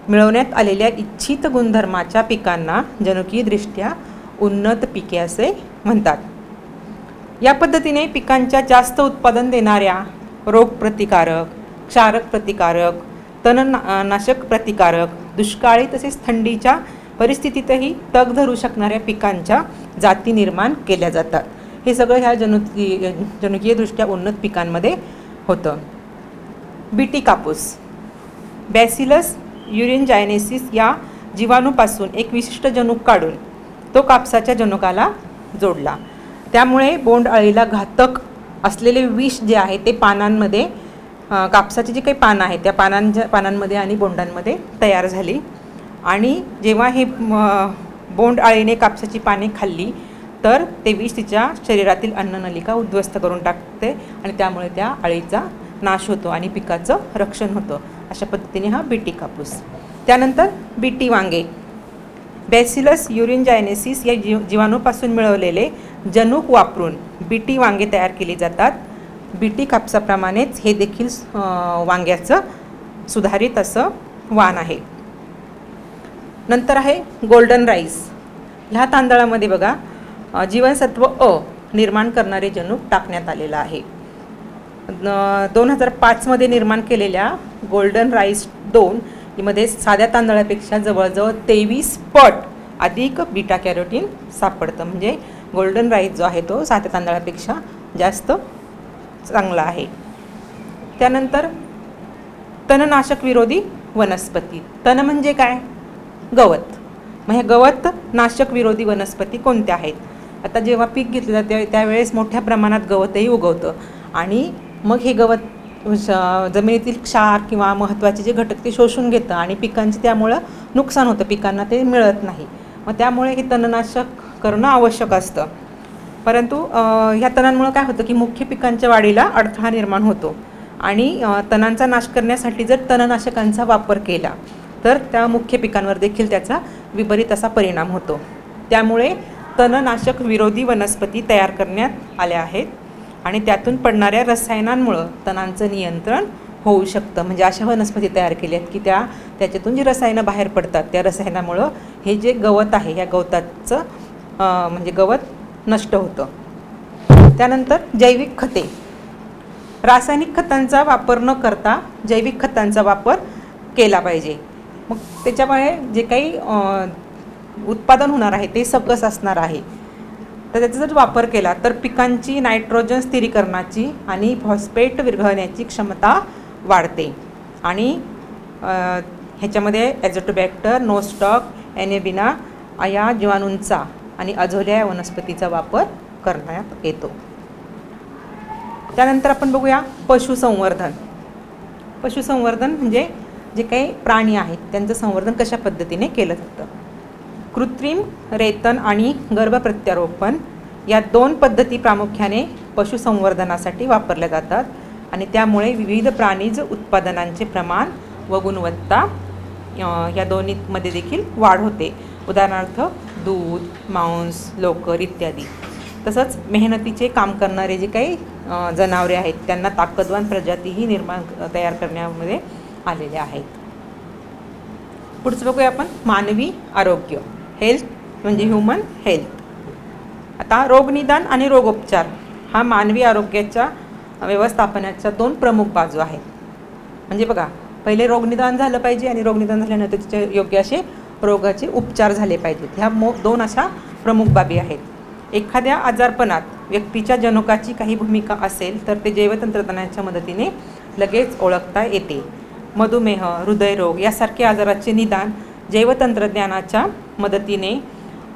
मिळवण्यात आलेल्या इच्छित गुणधर्माच्या पिकांना जनुकीयदृष्ट्या उन्नत पिके असे म्हणतात. या पद्धतीने पिकांच्या जास्त उत्पादन देणाऱ्या रोगप्रतिकारक, क्षारक प्रतिकारक, तणनाशक प्रतिकारक, दुष्काळी तसेच थंडीच्या परिस्थितीतही तग धरू शकणाऱ्या पिकांच्या जाती निर्माण केल्या जातात. हे सगळं ह्या जनुकीयदृष्ट्या उन्नत पिकांमध्ये होतं. बीटी कापूस, बॅसिलस युरिनजायनेसिस या जीवाणूपासून एक विशिष्ट जनुक काढून तो कापसाच्या जनुकाला जोडला. त्यामुळे बोंडअळीला घातक असलेले विष जे आहे ते पानांमध्ये, कापसाची जी काही पानं आहेत त्या पानांमध्ये आणि बोंडांमध्ये तयार झाली. आणि जेव्हा हे बोंडअळीने कापसाची पाने खाल्ली तर ते विष तिच्या शरीरातील अन्ननलिका उद्ध्वस्त करून टाकते आणि त्यामुळे त्या अळीचा नाश होतो आणि पिकाचं रक्षण होतं. अशा पद्धतीने हा बीटी कापूस. त्यानंतर बीटी वांगे, बॅसिलस युरिनजायनेसिस या जीवाणूपासून मिळवलेले जनुक वापरून बीटी वांगे तयार केली जातात. बीटी कापसाप्रमाणेच हे देखील वांग्याचं सुधारित असं वाण आहे. नंतर आहे गोल्डन राईस. ह्या तांदळामध्ये बघा जीवनसत्व अ निर्माण करणारे जनुक टाकण्यात आलेलं आहे. 2005 निर्माण केलेल्या गोल्डन राईस 2 मध्ये साध्या तांदळापेक्षा जवळजवळ 23 पट अधिक बीटा कॅरोटीन सापडतं. म्हणजे गोल्डन राईस जो आहे तो साध्या तांदळापेक्षा जास्त चांगला आहे. त्यानंतर तणनाशक विरोधी वनस्पती. तण म्हणजे काय? गवत. मग हे गवत नाशक विरोधी वनस्पती कोणत्या आहेत? आता जेव्हा पीक घेतलं जातं त्यावेळेस मोठ्या प्रमाणात गवतही उगवतं आणि मग हे गवत जमिनीतील क्षार किंवा महत्त्वाचे जे घटक ते शोषून घेतं आणि पिकांचे त्यामुळं नुकसान होतं, पिकांना ते मिळत नाही. मग त्यामुळे हे तणनाशक करणं आवश्यक असतं. परंतु ह्या तणांमुळं काय होतं की मुख्य पिकांच्या वाढीला अडथळा निर्माण होतो आणि तणांचा नाश करण्यासाठी जर तणनाशकांचा वापर केला तर त्या मुख्य पिकांवर देखील त्याचा विपरीत असा परिणाम होतो. त्यामुळे तणनाशक विरोधी वनस्पती तयार करण्यात आल्या आहेत आणि त्यातून पडणाऱ्या रसायनांमुळं तणांचं नियंत्रण होऊ शकतं. म्हणजे अशा वनस्पती तयार केल्या आहेत की त्याच्यातून जी रसायनं बाहेर पडतात त्या रसायनामुळं हे जे गवत आहे या गवताचं म्हणजे गवत नष्ट होतं. त्यानंतर जैविक खते. रासायनिक खतांचा वापर न करता जैविक खतांचा वापर केला पाहिजे. मग त्याच्यामुळे जे काही उत्पादन होणार आहे ते सकस असणार आहे. तर त्याचा जर वापर केला तर पिकांची नायट्रोजन स्थिरीकरणाची आणि फॉस्फेट विरघळण्याची क्षमता वाढते आणि ह्याच्यामध्ये ॲझोटोबॅक्टर, नोस्टॉक, ॲनेबिना या जीवाणूंचा आणि अझोल्या या वनस्पतीचा वापर करण्यात येतो. त्यानंतर आपण बघूया पशुसंवर्धन. पशुसंवर्धन म्हणजे जे काही प्राणी आहेत त्यांचं संवर्धन कशा पद्धतीने केलं जातं. कृत्रिम रेतन आणि गर्भप्रत्यारोपण या 2 पद्धती प्रामुख्याने पशुसंवर्धनासाठी वापरल्या जातात आणि त्यामुळे विविध प्राणीज उत्पादनांचे प्रमाण व गुणवत्ता या दोन्हीमध्ये देखील वाढ होते. उदाहरणार्थ दूध, मांस, लोकर इत्यादी. तसंच मेहनतीचे काम करणारे जे काही जनावरे आहेत त्यांना ताकदवान प्रजातीही तयार करण्यामध्ये आलेल्या आहेत. पुढचं बघूया आपण मानवी आरोग्य. हेल्थ म्हणजे ह्युमन हेल्थ. आता रोगनिदान आणि रोगोपचार हा मानवी आरोग्याच्या व्यवस्थापनाच्या 2 प्रमुख बाजू आहेत. म्हणजे बघा पहिले रोगनिदान झालं पाहिजे आणि रोगनिदान झाल्यानंतर त्याचे योग्य असे रोगाचे उपचार झाले पाहिजेत. ह्या 2 अशा प्रमुख बाबी आहेत. एखाद्या आजारपणात व्यक्तीच्या जनुकाची काही भूमिका असेल तर ते जैवतंत्रज्ञानाच्या मदतीने लगेच ओळखता येते. मधुमेह, हृदयरोग यासारख्या आजाराचे निदान जैवतंत्रज्ञानाच्या मदतीने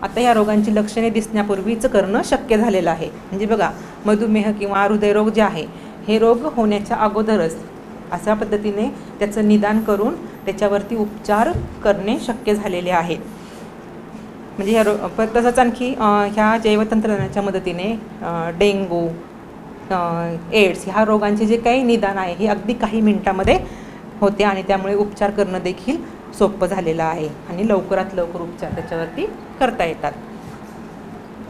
आता या रोगांची लक्षणे दिसण्यापूर्वीच करणं शक्य झालेलं आहे. म्हणजे बघा मधुमेह किंवा हृदयरोग जे आहे हे रोग होण्याच्या अगोदरच अशा पद्धतीने त्याचं निदान करून त्याच्यावरती उपचार करणे शक्य झालेले आहेत. म्हणजे ह्या तसंच आणखी ह्या जैवतंत्रज्ञानाच्या मदतीने डेंग्यू, एड्स ह्या रोगांचे जे काही निदान आहे हे अगदी काही मिनिटामध्ये होते आणि त्यामुळे उपचार करणं देखील सोपं झालेलं आहे आणि लवकरात लवकर उपचार त्याच्यावरती करता येतात.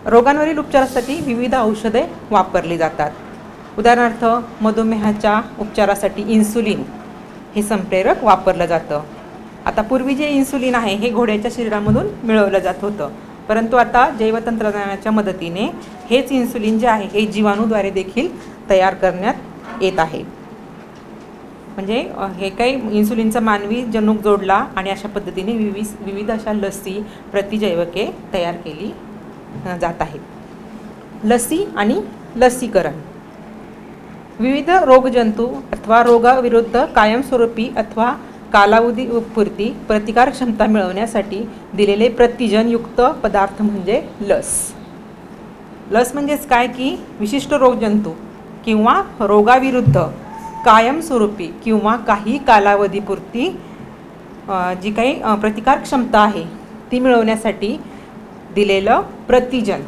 रोगांवरील उपचारासाठी विविध औषधे वापरली जातात. उदाहरणार्थ मधुमेहाच्या उपचारासाठी इन्सुलिन हे संप्रेरक वापरलं जातं. आता पूर्वी जे इन्सुलिन आहे हे घोड्याच्या शरीरामधून मिळवलं जात होतं, परंतु आता जैवतंत्रज्ञानाच्या मदतीने हेच इन्सुलिन जे आहे हे जीवाणूद्वारे देखील तयार करण्यात येत आहे. म्हणजे हे काही इन्सुलिनचा मानवी जनुक जोडला आणि अशा पद्धतीने विविध अशा लसी प्रतिजैवके तयार केली जात आहेत. लसी आणि लसीकरण. विविध रोगजंतू अथवा रोगाविरुद्ध कायमस्वरूपी अथवा कालावधीपुरती प्रतिकार क्षमता मिळवण्यासाठी दिलेले प्रतिजनयुक्त पदार्थ म्हणजे लस. लस म्हणजेच काय की विशिष्ट रोगजंतू किंवा रोगाविरुद्ध कायमस्वरूपी किंवा काही कालावधीपुरती जी काही प्रतिकार क्षमता आहे ती मिळवण्यासाठी दिलेलं प्रतिजन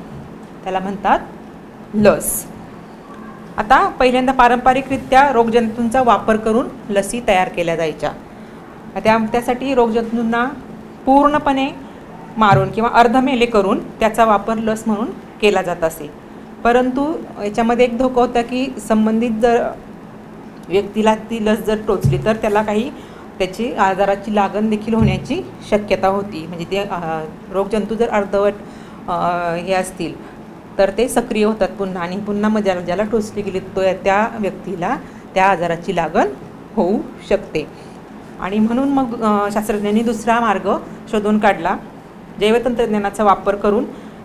त्याला म्हणतात लस. आता पहिल्यांदा पारंपरिकरित्या रोगजंतूंचा वापर करून लसी तयार केल्या जायच्या. त्यासाठी रोगजंतूंना पूर्णपणे मारून किंवा अर्धमेले करून त्याचा वापर लस म्हणून केला जात असे. परंतु याच्यामध्ये एक धोका होता की संबंधित जर व्यक्तीला ती लस जर टोचली तर त्याला काही त्याची आजाराची लागण देखील होण्याची शक्यता होती. म्हणजे ते रोगजंतू जर अर्धवट हे असतील तर ते सक्रिय होतात पुन्हा आणि पुन्हा मग ज्याला टोचली गेली तो त्या व्यक्तीला त्या आजाराची लागण होऊ शकते. आणि म्हणून मग शास्त्रज्ञांनी दुसरा मार्ग शोधून काढला. जैवतंत्रज्ञानाचा वापर करून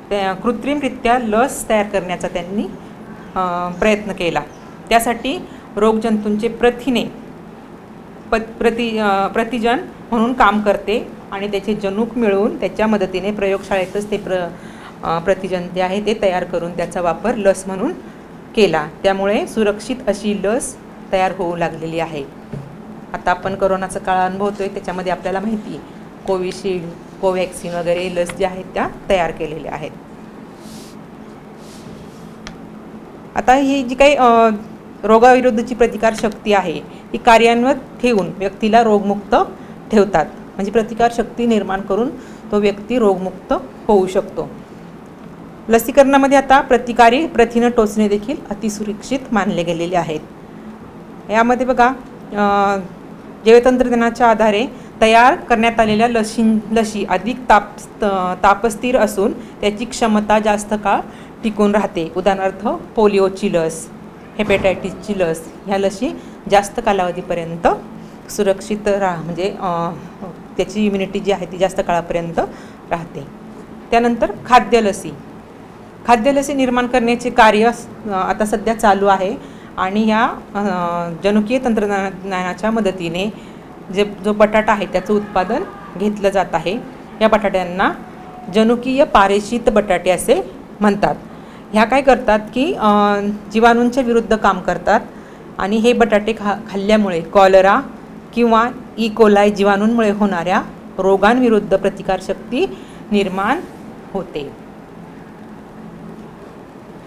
त्या कृत्रिमरित्या लस तयार करण्याचा त्यांनी प्रयत्न केला. त्यासाठी रोगजंतूंचे प्रथिने प्रतिजन म्हणून काम करते आणि त्याचे जनुक मिळवून त्याच्या मदतीने प्रयोगशाळेतच ते प्रतिजन जे आहे ते तयार करून त्याचा वापर लस म्हणून केला. त्यामुळे सुरक्षित अशी लस तयार होऊ लागलेली आहे. आता आपण कोरोनाचा काळ अनुभवतोय त्याच्यामध्ये आपल्याला माहिती कोविशिल्ड, कोवॅक्सिन वगैरे लस ज्या आहेत त्या तयार केलेल्या आहेत. आता ही जी काही रोगाविरुद्धची प्रतिकारशक्ती आहे ही कार्यान्वित ठेवून व्यक्तीला रोगमुक्त ठेवतात. म्हणजे प्रतिकारशक्ती निर्माण करून तो व्यक्ती रोगमुक्त होऊ शकतो. लसीकरणामध्ये आता प्रतिकारी प्रथिनं टोचणे देखील अतिसुरक्षित मानले गेलेले आहेत. यामध्ये बघा जैवतंत्रज्ञानाच्या आधारे तयार करण्यात आलेल्या लशी अधिक तापस्थिर असून त्याची क्षमता जास्त काळ टिकून राहते. उदाहरणार्थ पोलिओची लस, हेपॅटायटिसची लस ह्या लशी जास्त कालावधीपर्यंत सुरक्षित म्हणजे त्याची इम्युनिटी जी आहे ती जास्त काळापर्यंत राहते. त्यानंतर खाद्यलसी निर्माण करण्याचे कार्य आता सध्या चालू आहे आणि ह्या जनुकीय तंत्रज्ञानाच्या मदतीने जो बटाटा आहे त्याचं उत्पादन घेतलं जात आहे. या बटाट्यांना जनुकीय पारेषित बटाटे असे म्हणतात. ह्या काय करतात की जीवाणूंच्या विरुद्ध काम करतात आणि हे बटाटे खाल्ल्यामुळे कॉलरा किंवा ई कोलाई जीवाणूंमुळे होणाऱ्या रोगांविरुद्ध प्रतिकारशक्ती निर्माण होते.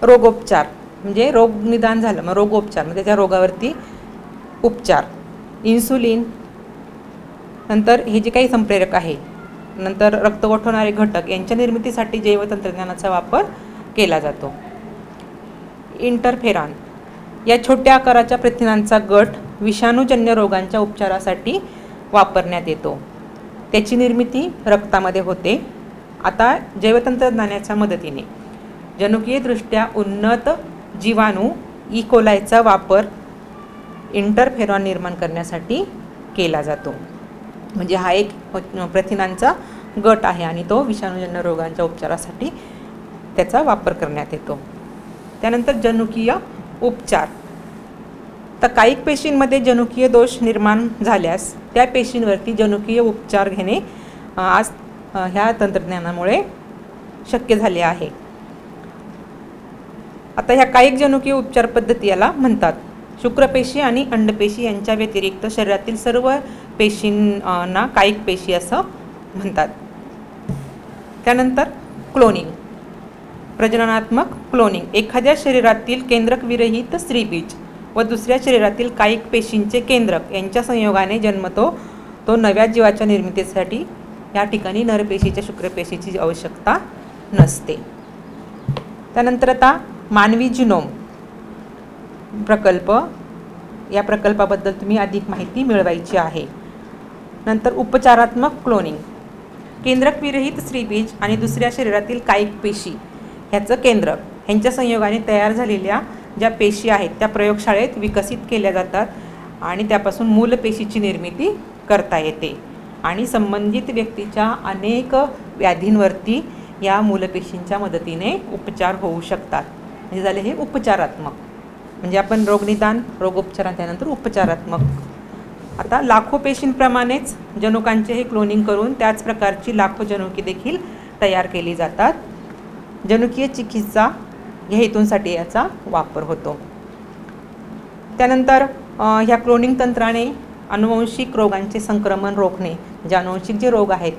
रोगोपचार म्हणजे रोग निदान झालं मग रोगोपचार म्हणजे त्या रोगावरती उपचार. इन्सुलिन नंतर हे जे काही संप्रेरक आहे नंतर रक्त गोठवणारे घटक यांच्या निर्मितीसाठी जैवतंत्रज्ञानाचा वापर केला जातो. इंटरफेरॉन या छोट्या आकाराच्या प्रथिनांचा गट विषाणूजन्य रोगांच्या उपचारासाठी वापरण्यात येतो. त्याची निर्मिती रक्तामध्ये होते. आता जैवतंत्रज्ञानाच्या मदतीने जनुकीयदृष्ट्या उन्नत जीवाणू ई कोलायचा वापर इंटरफेरॉन निर्माण करण्यासाठी केला जातो. म्हणजे हा एक प्रथिनांचा गट आहे आणि तो विषाणूजन्य रोगांच्या उपचारासाठी त्याचा वापर करण्यात येतो. त्यानंतर जनुकीय उपचार. तर काही पेशींमध्ये जनुकीय दोष निर्माण झाल्यास त्या पेशींवरती जनुकीय उपचार घेणे आज ह्या तंत्रज्ञानामुळे शक्य झाले आहे. आता ह्या काही जनुकीय उपचार पद्धती याला म्हणतात. शुक्रपेशी आणि अंडपेशी यांच्या व्यतिरिक्त शरीरातील सर्व पेशींना कायिक पेशी असं म्हणतात. त्यानंतर क्लोनिंग, प्रजननात्मक क्लोनिंग. एखाद्या शरीरातील केंद्रकविरहित स्त्रीबीज व दुसऱ्या शरीरातील कायिक पेशींचे केंद्रक यांच्या संयोगाने जन्मतो तो नव्या जीवाच्या निर्मितीसाठी या ठिकाणी नरपेशीच्या शुक्रपेशीची आवश्यकता नसते. त्यानंतर आता मानवी जिनोम प्रकल्प, या प्रकल्पाबद्दल तुम्ही अधिक माहिती मिळवायची आहे. नंतर उपचारात्मक क्लोनिंग. केंद्रकविरहित स्त्रीबीज आणि दुसऱ्या शरीरातील कायिक पेशी ह्याचं केंद्रक ह्यांच्या संयोगाने तयार झालेल्या ज्या पेशी आहेत त्या प्रयोगशाळेत विकसित केल्या जातात आणि त्यापासून मूलपेशीची निर्मिती करता येते आणि संबंधित व्यक्तीच्या अनेक व्याधींवरती या मूलपेशींच्या मदतीने उपचार होऊ शकतात. म्हणजे झाले हे उपचारात्मक. म्हणजे आपण रोगनिदान, रोगोपचार, त्यानंतर उपचारात्मक. आता लाखो पेशींप्रमाणेच जनुकांचे हे क्लोनिंग करून त्याच प्रकारची लाखो जनुके देखील तयार केली जातात. जनुकीय चिकित्सा या हेतूंसाठी याचा वापर होतो. त्यानंतर ह्या क्लोनिंग तंत्राने अनुवंशिक रोगांचे संक्रमण रोखणे, जे अनुवंशिक जे रोग आहेत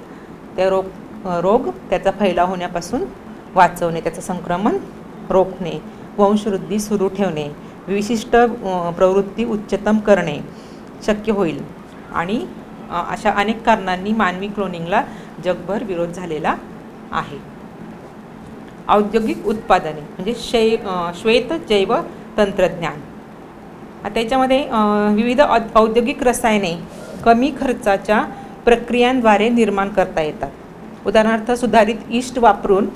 ते रोग त्याचा फैलाव होण्यापासून वाचवणे, त्याचं संक्रमण रोखणे, वंशवृद्धी सुरू ठेवणे, विशिष्ट प्रवृत्ती उच्चतम करणे शक्य होईल. आणि अशा अनेक कारणांनी मानवी क्लोनिंगला जगभर विरोध झालेला आहे. औद्योगिक उत्पादने म्हणजे श्वेत जैव तंत्रज्ञान. त्याच्यामध्ये विविध औद्योगिक रसायने कमी खर्चाच्या प्रक्रियांद्वारे निर्माण करता येतात. उदाहरणार्थ सुधारित ईस्ट वापरून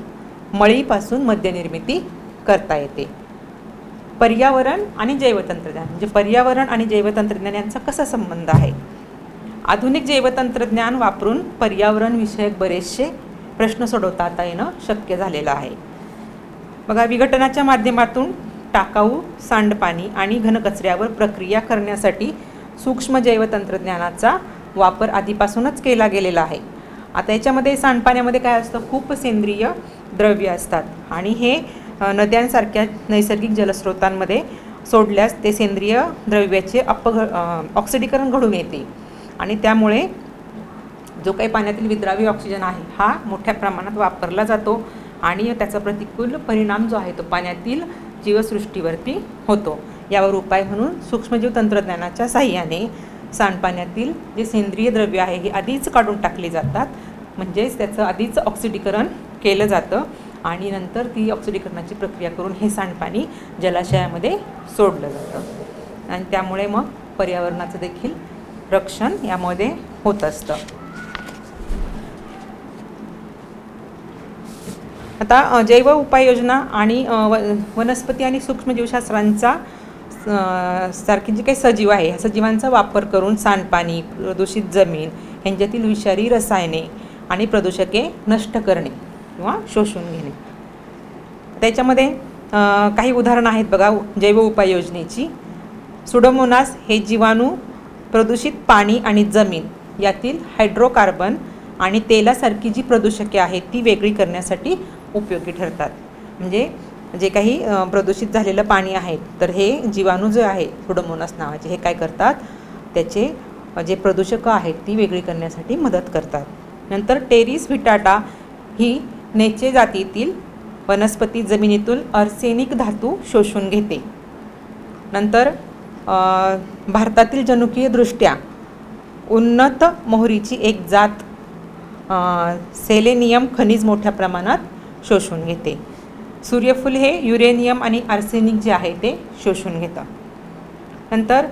मळीपासून मद्यनिर्मिती करता येते. पर्यावरण आणि जैवतंत्रज्ञान म्हणजे पर्यावरण आणि जैवतंत्रज्ञान यांचा कसा संबंध आहे? आधुनिक जैवतंत्रज्ञान वापरून पर्यावरण विषयक बरेचसे प्रश्न सोडवता येणं शक्य झालेलं आहे. बघा, विघटनाच्या माध्यमातून टाकाऊ, सांडपाणी आणि घनकचऱ्यावर प्रक्रिया करण्यासाठी सूक्ष्म जैवतंत्रज्ञानाचा वापर आधीपासूनच केला गेलेला आहे. आता याच्यामध्ये सांडपाण्यामध्ये काय असतं, खूप सेंद्रिय द्रव्य असतात आणि हे नद्यांसारख्या नैसर्गिक जलस्रोतांमध्ये सोडल्यास ते सेंद्रिय द्रव्याचे ऑक्सिडीकरण घडून येते आणि त्यामुळे जो काही पाण्यातील विद्राव्य ऑक्सिजन आहे हा मोठ्या प्रमाणात वापरला जातो आणि त्याचा प्रतिकूल परिणाम जो आहे तो पाण्यातील जीवसृष्टीवरती होतो. यावर उपाय म्हणून सूक्ष्मजीव तंत्रज्ञानाच्या साहाय्याने सांडपाण्यातील जे सेंद्रिय द्रव्य आहे हे आधीच काढून टाकले जातात, म्हणजेच त्याचं आधीच ऑक्सिडीकरण केलं जातं आणि नंतर ती ऑक्सिडीकरणाची प्रक्रिया करून हे सांडपाणी जलाशयामध्ये सोडलं जातं आणि त्यामुळे मग पर्यावरणाचं देखील रक्षण यामध्ये होत असतं. आता जैव उपाययोजना आणि वनस्पती आणि सूक्ष्मजीवशास्त्रांचा सारखी जे काही सजीव आहे ह्या सजीवांचा वापर करून सांडपाणी, प्रदूषित जमीन यांच्यातील विषारी रसायने आणि प्रदूषके नष्ट करणे किंवा शोषून घेणे. त्याच्यामध्ये काही उदाहरणं आहेत बघा जैव उपाययोजनेची. सुडोमोनास हे जीवाणू प्रदूषित पाणी आणि जमीन यातील हायड्रोकार्बन आणि तेलासारखी जी प्रदूषके आहेत ती वेगळी करण्यासाठी उपयोगी ठरतात. म्हणजे जे काही प्रदूषित झालेलं पाणी आहे तर हे जीवाणू जे आहे सुडोमोनास नावाचे हे काय करतात, त्याचे जे प्रदूषकं आहेत ती वेगळी करण्यासाठी मदत करतात. नंतर टेरिस व्हिटाटा ही नेचे जातीतील वनस्पती जमिनीतून आर्सेनिक धातू शोषून घेते. नंतर भारतातील जनुकीयदृष्ट्या उन्नत मोहरीची एक जात सेलेनियम खनिज मोठ्या प्रमाणात शोषून घेते. सूर्यफूल हे युरेनियम आणि आर्सेनिक जे आहे ते शोषून घेतं. नंतर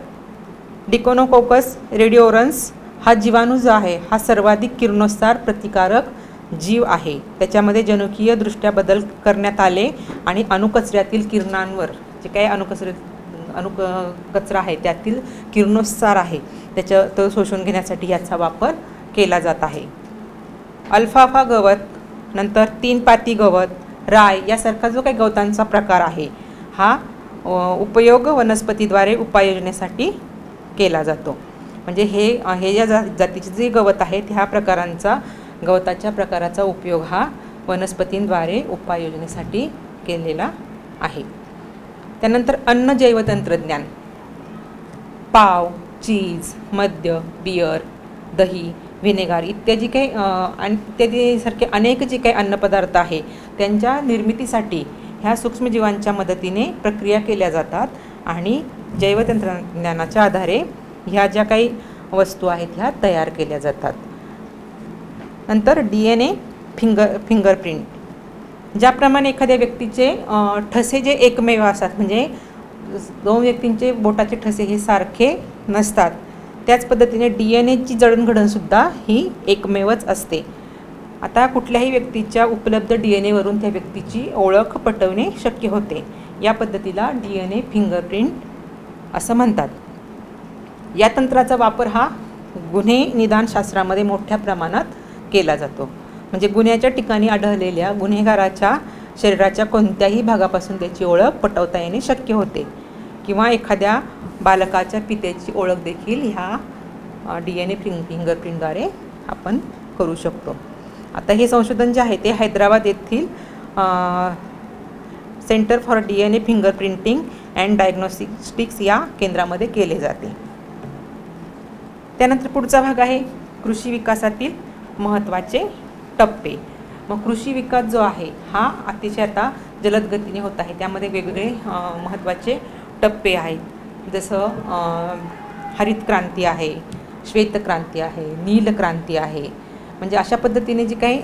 डिकोनोकोकस रेडिओरन्स हा जीवाणू जो आहे हा सर्वाधिक किरणोत्सार प्रतिकारक जीव आहे. त्याच्यामध्ये जनुकीयदृष्ट्या बदल करण्यात आले आणि अणुकचऱ्यातील किरणांवर जे काही कचरा आहे त्यातील किरणोत्सार आहे तो शोषून घेण्यासाठी याचा वापर केला जात आहे. अल्फाफा गवत, नंतर तीनपाती गवत, राय यासारखा जो काही गवतांचा प्रकार आहे हा उपयोग वनस्पतीद्वारे उपाययोजनेसाठी केला जातो. म्हणजे हे या जातीचे जे गवत आहेत ह्या गवताच्या प्रकाराचा उपयोग हा वनस्पतींद्वारे उपाययोजनेसाठी केलेला आहे. त्यानंतर अन्न जैवतंत्रज्ञान. पाव, चीज, मद्य, बियर, दही, व्हिनेगार इत्यादी इत्यादीसारखे अनेक जे काही अन्नपदार्थ आहे त्यांच्या निर्मितीसाठी ह्या सूक्ष्मजीवांच्या मदतीने प्रक्रिया केल्या जातात आणि जैवतंत्रज्ञानाच्या आधारे ह्या ज्या काही वस्तू आहेत ह्या तयार केल्या जातात. नंतर DNA फिंगरप्रिंट. ज्याप्रमाणे एखाद्या व्यक्तीचे ठसे जे एकमेव असतात म्हणजे दोन व्यक्तींचे बोटाचे ठसे हे सारखे नसतात त्याच पद्धतीने DNAची जडणघडणसुद्धा ही एकमेवच असते. आता कुठल्याही व्यक्तीच्या उपलब्ध DNA वरून त्या व्यक्तीची ओळख पटवणे शक्य होते. या पद्धतीला DNA फिंगरप्रिंट असं म्हणतात. या तंत्राचा वापर हा गुन्हे निदानशास्त्रामध्ये मोठ्या प्रमाणात केला जातो. म्हणजे गुन्ह्याच्या ठिकाणी आढळलेल्या गुन्हेगाराच्या शरीराच्या कोणत्याही भागापासून त्याची ओळख पटवता येणे शक्य होते. किंवा एखाद्या बालकाच्या पित्याची ओळख देखील ह्या DNA फिंगरप्रिंटद्वारे आपण करू शकतो. आता हे संशोधन जे आहे ते हैदराबाद येथील centre for DNA fingerprinting and diagnostics या केंद्रामध्ये केले जाते. त्यानंतर पुढचा भाग आहे कृषी विकासातील महत्त्वाचे टप्पे. मग कृषी विकास जो आहे हा अतिशय आता जलद गतीने होत आहे. त्यामध्ये वेगवेगळे महत्त्वाचे टप्पे आहेत. जसं हरित क्रांती आहे, श्वेत क्रांती आहे, नील क्रांती आहे. म्हणजे अशा पद्धतीने जी काही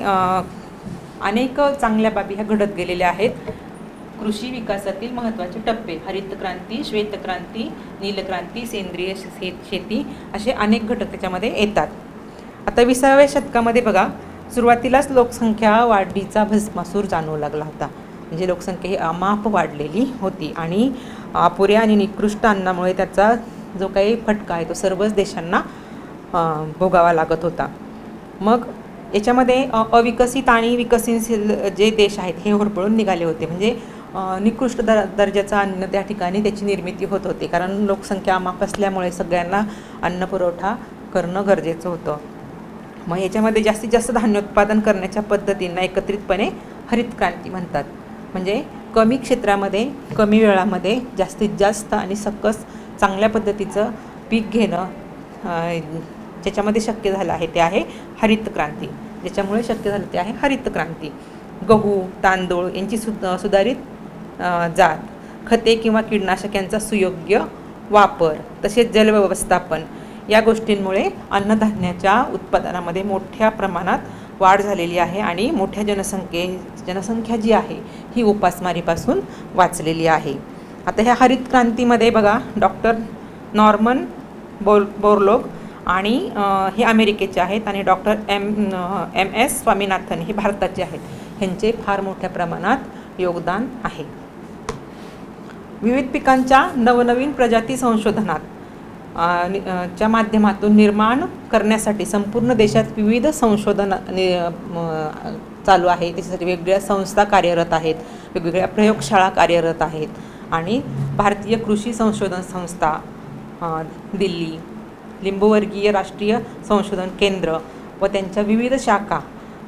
अनेक चांगल्या बाबी ह्या घडत गेलेल्या आहेत. कृषी विकासातील महत्त्वाचे टप्पे हरित क्रांती, श्वेत क्रांती, नील क्रांती, सेंद्रिय शेती असे अनेक घटक त्याच्यामध्ये येतात. आता 20व्या शतकामध्ये बघा सुरुवातीलाच लोकसंख्या वाढीचा भस्मासूर जाणवू लागला होता. म्हणजे लोकसंख्या ही अमाप वाढलेली होती आणि अपुऱ्या आणि निकृष्ट अन्नामुळे त्याचा जो काही फटका आहे तो सर्वच देशांना भोगावा लागत होता. मग याच्यामध्ये अविकसित आणि विकसनशील जे देश आहेत हे होरपळून निघाले होते. म्हणजे निकृष्ट दर्जाचं अन्न त्या ठिकाणी त्याची निर्मिती होत होती, कारण लोकसंख्या अमाप असल्यामुळे सगळ्यांना अन्न पुरवठा करणं गरजेचं होतं. मग याच्यामध्ये जास्तीत जास्त धान्य उत्पादन करण्याच्या पद्धतींना एकत्रितपणे हरित क्रांती म्हणतात. म्हणजे कमी क्षेत्रामध्ये कमी वेळामध्ये जास्तीत जास्त आणि सकस चांगल्या पद्धतीचं पीक घेणं ज्याच्यामध्ये शक्य झालं आहे ते आहे हरित क्रांती. ज्याच्यामुळे शक्य झालं ते आहे हरित क्रांती. गहू, तांदूळ यांची सुधारित जात, खते किंवा कीटकनाशकांचा सुयोग्य वापर, तसेच जलव्यवस्थापन या गोष्टींमुळे अन्नधान्याच्या उत्पादनामध्ये मोठ्या प्रमाणात वाढ झालेली आहे आणि मोठ्या जनसंख्या जी आहे ही उपासमारीपासून वाचलेली आहे. आता ह्या हरित क्रांतीमध्ये बघा डॉक्टर नॉर्मन बोरलॉग आणि हे अमेरिकेचे आहेत आणि डॉक्टर MS स्वामीनाथन हे भारताचे आहेत. ह्यांचे फार मोठ्या प्रमाणात योगदान आहे. विविध पिकांच्या नवनवीन प्रजाती संशोधनात च्या माध्यमातून निर्माण करण्यासाठी संपूर्ण देशात विविध संशोधन चालू आहे. त्याच्यासाठी वेगवेगळ्या संस्था कार्यरत आहेत, वेगवेगळ्या प्रयोगशाळा कार्यरत आहेत आणि भारतीय कृषी संशोधन संस्था, दिल्ली, लिंबूवर्गीय राष्ट्रीय संशोधन केंद्र व त्यांच्या विविध शाखा,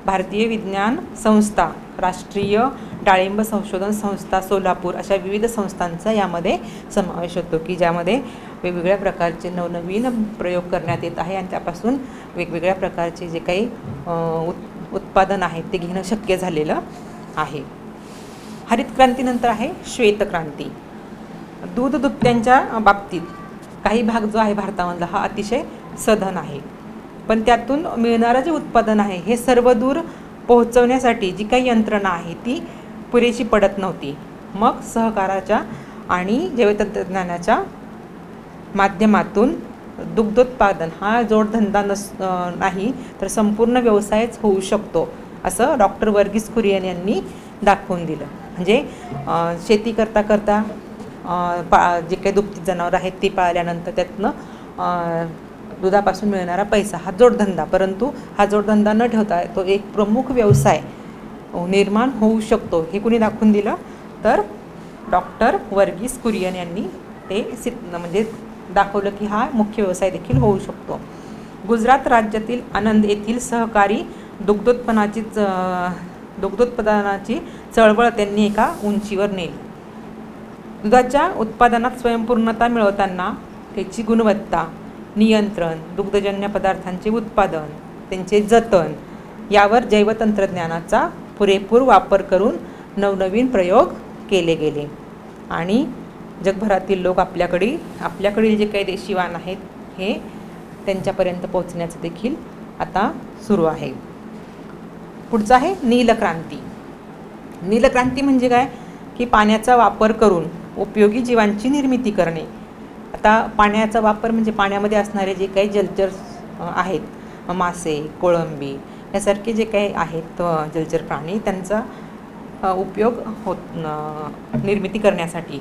भारतीय विज्ञान संस्था, राष्ट्रीय डाळिंब संशोधन संस्था सोलापूर अशा विविध संस्थांचा यामध्ये समावेश होतो की ज्यामध्ये वेगवेगळ्या प्रकारचे नवनवीन प्रयोग करण्यात येत आहे आणि त्यापासून वेगवेगळ्या प्रकारचे जे काही उत्पादन आहेत ते घेणं शक्य झालेलं आहे. हरित क्रांतीनंतर आहे श्वेत क्रांती. दूध दुभत्यांच्या बाबतीत काही भाग जो आहे भारतामधला हा अतिशय सधन आहे, पण त्यातून मिळणारं जे उत्पादन आहे हे सर्व दूर पोहोचवण्यासाठी जी काही यंत्रणा आहे ती पुरेशी पडत नव्हती. मग सहकाराच्या आणि जैवतंत्रज्ञानाच्या माध्यमातून दुग्धोत्पादन हा जोडधंदा नाही तर संपूर्ण व्यवसायच होऊ शकतो असं डॉक्टर वर्गीस कुरियन यांनी दाखवून दिलं. म्हणजे शेती करता करता जे काही दुभती जनावरं आहेत ती पाळल्यानंतर त्यातनं दुधापासून मिळणारा पैसा हा जोडधंदा, परंतु हा जोडधंदा न ठेवता तो एक प्रमुख व्यवसाय निर्माण होऊ शकतो हे कुणी दाखवून दिलं तर डॉक्टर वर्गीस कुरियन यांनी ते म्हणजे दाखवलं की हा मुख्य व्यवसाय देखील होऊ शकतो. गुजरात राज्यातील आनंद येथील सहकारी दुग्धोत्पादनाची चळवळ त्यांनी एका उंचीवर नेली. दुधाच्या उत्पादनात स्वयंपूर्णता मिळवताना त्याची गुणवत्ता, नियंत्रण, दुग्धजन्य पदार्थांचे उत्पादन, त्यांचे जतन यावर जैवतंत्रज्ञानाचा पुरेपूर वापर करून नवनवीन प्रयोग केले गेले आणि जगभरातील लोक आपल्याकडील जे काही देशी वाण आहेत हे त्यांच्यापर्यंत पोहोचण्याचं देखील आता सुरू आहे. पुढचं आहे नीलक्रांती. नीलक्रांती म्हणजे काय की पाण्याचा वापर करून उपयोगी जीवांची निर्मिती करणे. आता पाण्याचा वापर म्हणजे पाण्यामध्ये असणारे जे काही जलचर आहेत, मासे, कोळंबी यासारखे जे काही आहेत जलचर प्राणी त्यांचा उपयोग निर्मिती करण्यासाठी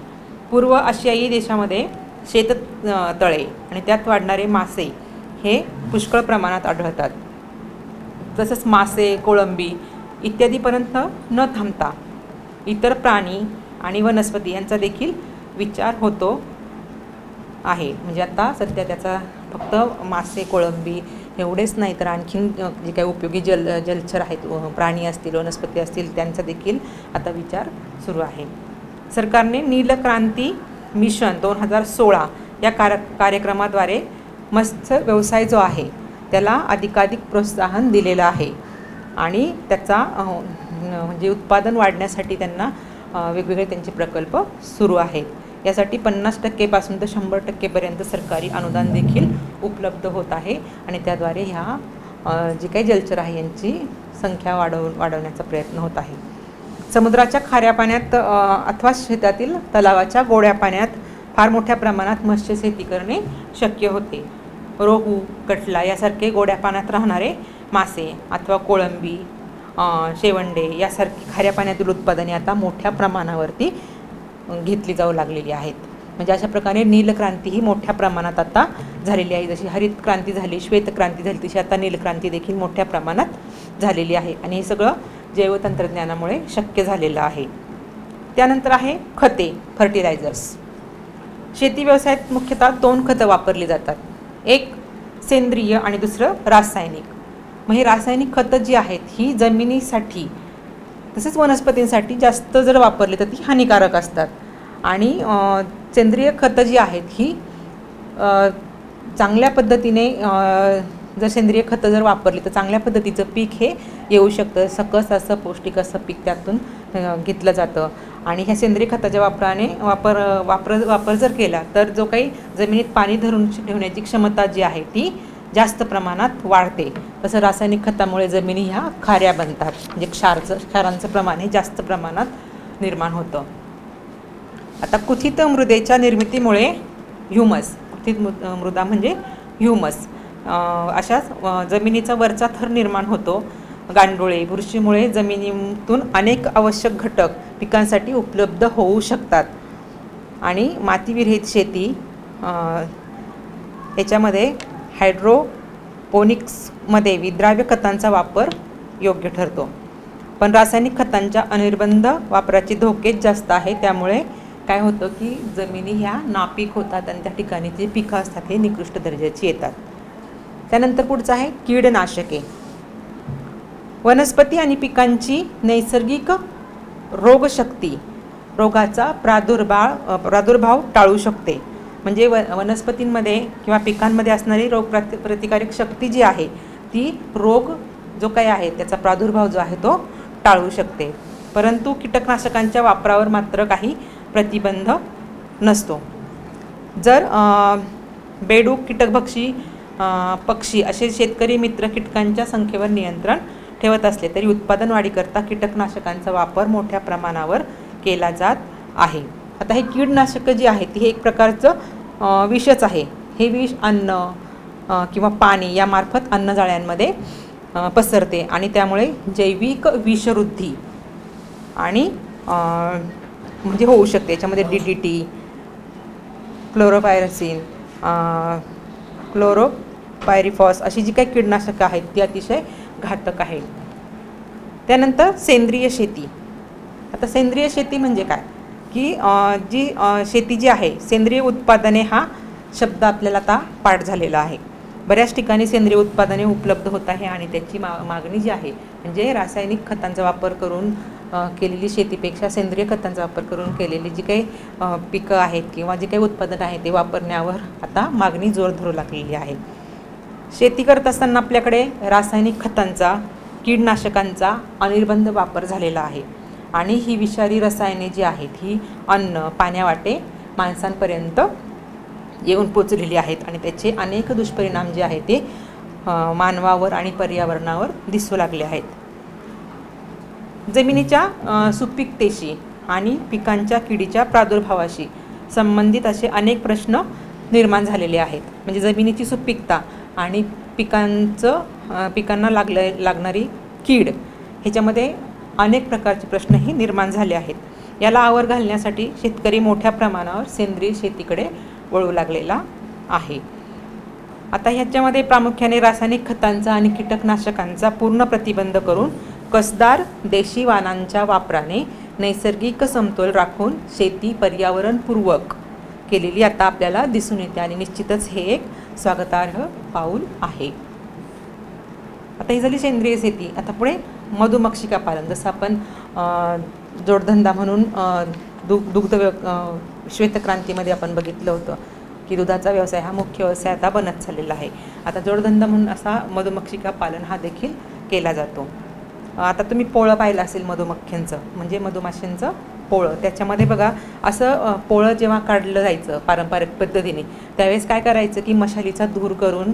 पूर्व आशियाई देशामध्ये शेततळे आणि त्यात वाढणारे मासे हे पुष्कळ प्रमाणात आढळतात. तसंच मासे, कोळंबी इत्यादीपर्यंत न थांबता इतर प्राणी आणि वनस्पती यांचा देखील विचार होतो आहे. म्हणजे आता सध्या त्याचा फक्त मासे, कोळंबी एवढेच नाही तर आणखीन जे काही उपयोगी जलचर आहेत, प्राणी असतील, वनस्पती असतील, त्यांचा देखील आता विचार सुरू आहे. सरकारने नीलक्रांती मिशन 2016 या कार्यक्रमाद्वारे मत्स्य व्यवसाय जो आहे त्याला अधिकाधिक प्रोत्साहन दिलेलं आहे आणि त्याचा म्हणजे उत्पादन वाढण्यासाठी त्यांना वेगवेगळे त्यांचे प्रकल्प सुरू आहेत. यासाठी 50% पासून तर 100% सरकारी अनुदान देखील उपलब्ध होत आहे आणि त्याद्वारे ह्या जे काही जलचर आहे यांची संख्या वाढवण्याचा प्रयत्न होत आहे. समुद्राच्या खाऱ्या पाण्यात अथवा शेतातील तलावाच्या गोड्या पाण्यात फार मोठ्या प्रमाणात मत्स्यशेती करणे शक्य होते. रोहू, कटला यासारखे गोड्या पाण्यात राहणारे मासे अथवा कोळंबी, शेवंडे यासारखी खाऱ्या पाण्यातील उत्पादने आता मोठ्या प्रमाणावरती घेतली जाऊ लागलेली आहेत. म्हणजे अशा प्रकारे नीलक्रांती ही मोठ्या प्रमाणात आता झालेली आहे. जशी हरित क्रांती झाली, श्वेत क्रांती झाली, तशी आता नीलक्रांती देखील मोठ्या प्रमाणात झालेली आहे आणि हे सगळं जैवतंत्रज्ञानामुळे शक्य झालेलं आहे. त्यानंतर आहे खते, फर्टिलायझर्स. शेती व्यवसायात मुख्यतः 2 खतं वापरली जातात. एक सेंद्रिय आणि दुसरं रासायनिक. मग ही रासायनिक खतं जी आहेत ही जमिनीसाठी तसेच वनस्पतींसाठी जास्त जर वापरली तर ती हानिकारक असतात आणि सेंद्रिय खतं जी आहेत ही चांगल्या पद्धतीने जर सेंद्रिय खतं जर वापरली तर चांगल्या पद्धतीचं पीक हे येऊ शकतं. सकस असं पौष्टिक असं पीक त्यातून घेतलं जातं आणि ह्या सेंद्रिय खताच्या वापर जर केला तर जो काही जमिनीत पाणी धरून ठेवण्याची क्षमता जी आहे ती जास्त प्रमाणात वाढते. तसं रासायनिक खतामुळे जमिनी ह्या खाऱ्या बनतात, म्हणजे क्षारांचं प्रमाण हे जास्त प्रमाणात निर्माण होतं. आता कुथित मृदेच्या निर्मितीमुळे ह्युमस, कुथित मृदा म्हणजे ह्युमस, अशाच जमिनीचा वरचा थर निर्माण होतो. गांडुळे, बुरशीमुळे जमिनीतून अनेक आवश्यक घटक पिकांसाठी उपलब्ध होऊ शकतात आणि मातीविरहित शेती याच्यामध्ये हायड्रोपोनिक्समध्ये विद्राव्य खतांचा वापर योग्य ठरतो. पण रासायनिक खतांच्या अनिर्बंध वापराचे धोकेच जास्त आहे. त्यामुळे काय होतं की जमिनी ह्या नापीक होतात आणि त्या ठिकाणी जी पिकं असतात हे निकृष्ट दर्जाची येतात. त्यानंतर पुढचं आहे कीडनाशके. वनस्पती आणि पिकांची नैसर्गिक रोगशक्ती रोगाचा प्रादुर्भाव टाळू शकते. म्हणजे वनस्पतींमध्ये किंवा पिकांमध्ये असणारी प्रतिकारक शक्ती जी आहे ती रोग जो काही आहे त्याचा प्रादुर्भाव जो आहे तो टाळू शकते. परंतु कीटकनाशकांच्या वापरावर मात्र काही प्रतिबंध नसतो. जर बेडूक, कीटकभक्षी पक्षी असे शेतकरी मित्र कीटकांच्या संख्येवर नियंत्रण ठेवत असले तरी उत्पादन वाढीकरता कीटकनाशकांचा वापर मोठ्या प्रमाणावर केला जात आहे. आता हे कीडनाशकं जी आहेत ती हे एक प्रकारचं विषच आहे. हे विष अन्न किंवा पाणी यामार्फत अन्नजाळ्यांमध्ये पसरते आणि त्यामुळे जैविक विषवृद्धी आणि म्हणजे होऊ शकते. याच्यामध्ये DDT, क्लोरोपायरसिन, क्लोरोपायरिफॉस अशी जी काही कीडनाशकं आहेत ती अतिशय घातक आहेत. त्यानंतर सेंद्रिय शेती. आता सेंद्रिय शेती म्हणजे काय की जी शेती जी आहे, सेंद्रिय उत्पादने हा शब्द आपल्याला आता पाठ झालेला आहे. बऱ्याच ठिकाणी सेंद्रिय उत्पादने उपलब्ध होत आहे आणि त्याची मागणी जी आहे म्हणजे रासायनिक खतांचा वापर करून केलेली शेतीपेक्षा सेंद्रिय खतांचा वापर करून केलेली जी काही पिकं आहेत किंवा जे काही उत्पादन आहे ते वापरण्यावर आता मागणी जोर धरू लागलेली आहे. शेती करत असताना आपल्याकडे रासायनिक खतांचा, कीडनाशकांचा अनिर्बंध वापर झालेला आहे आणि ही विषारी रसायने जी आहेत ही अन्न, पाण्यावाटे माणसांपर्यंत येऊन पोचलेली आहेत आणि त्याचे अनेक दुष्परिणाम जे आहेत ते मानवावर आणि पर्यावरणावर दिसू लागले आहेत. जमिनीच्या सुपीकतेशी आणि पिकांच्या किडीच्या प्रादुर्भावाशी संबंधित असे अनेक प्रश्न निर्माण झालेले आहेत. म्हणजे जमिनीची सुपीकता आणि पिकांना लागणारी कीड ह्याच्यामध्ये अनेक प्रकारचे प्रश्नही निर्माण झाले आहेत. याला आवर घालण्यासाठी शेतकरी मोठ्या प्रमाणावर सेंद्रिय शेतीकडे वळू लागलेला आहे. आता ह्याच्यामध्ये प्रामुख्याने रासायनिक खतांचा आणि कीटकनाशकांचा पूर्ण प्रतिबंध करून कसदार देशी वाणांच्या वापराने नैसर्गिक समतोल राखून शेती पर्यावरणपूर्वक केलेली आता आपल्याला दिसून येते आणि निश्चितच हे एक स्वागतार्ह पाऊल आहे. आता ही झाली सेंद्रिय शेती. आता पुढे मधुमक्षिका पालन. जसं आपण जोडधंदा म्हणून दुग्ध श्वेतक्रांतीमध्ये आपण बघितलं होतं की दुधाचा व्यवसाय हा मुख्य व्यवसाय आता बनत चाललेला आहे. आता जोडधंदा म्हणून असा मधुमक्षिका पालन हा देखील केला जातो. आता तुम्ही पोळं पाहिलं असेल मधुमक्ख्यांचं, म्हणजे मधुमाशांचं पोळं. त्याच्यामध्ये बघा असं पोळं जेव्हा काढलं जायचं पारंपरिक पद्धतीने, त्यावेळेस काय करायचं की मशालीचा धूर करून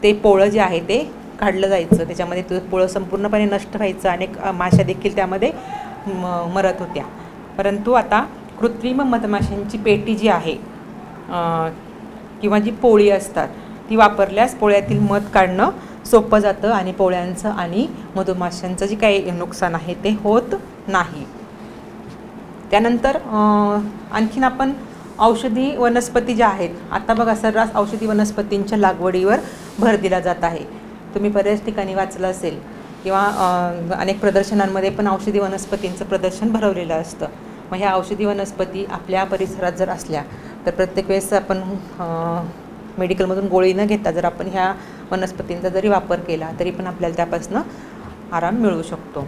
ते पोळं जे आहे ते काढलं जायचं. त्याच्यामध्ये ते पोळं संपूर्णपणे नष्ट व्हायचं. अनेक माशा देखील त्यामध्ये मरत होत्या. परंतु आता कृत्रिम मधमाशांची पेटी जी आहे किंवा जी पोळी असतात ती वापरल्यास पोळ्यातील मध काढणं सोपं जातं आणि पोळ्यांचं आणि मधुमाशांचं जे काही नुकसान आहे ते होत नाही. त्यानंतर आणखीन आपण औषधी वनस्पती ज्या आहेत, आता बघा सर्रास औषधी वनस्पतींच्या लागवडीवर भर दिला जात आहे. तुम्ही बऱ्याच ठिकाणी वाचलं असेल किंवा अनेक प्रदर्शनांमध्ये पण औषधी वनस्पतींचं प्रदर्शन भरवलेलं असतं. मग ह्या औषधी वनस्पती आपल्या परिसरात जर असल्या तर प्रत्येक वेळेस आपण मेडिकलमधून गोळी न घेता जर आपण ह्या वनस्पतींचा जरी वापर केला तरी पण आपल्याला त्यापासून आराम मिळू शकतो.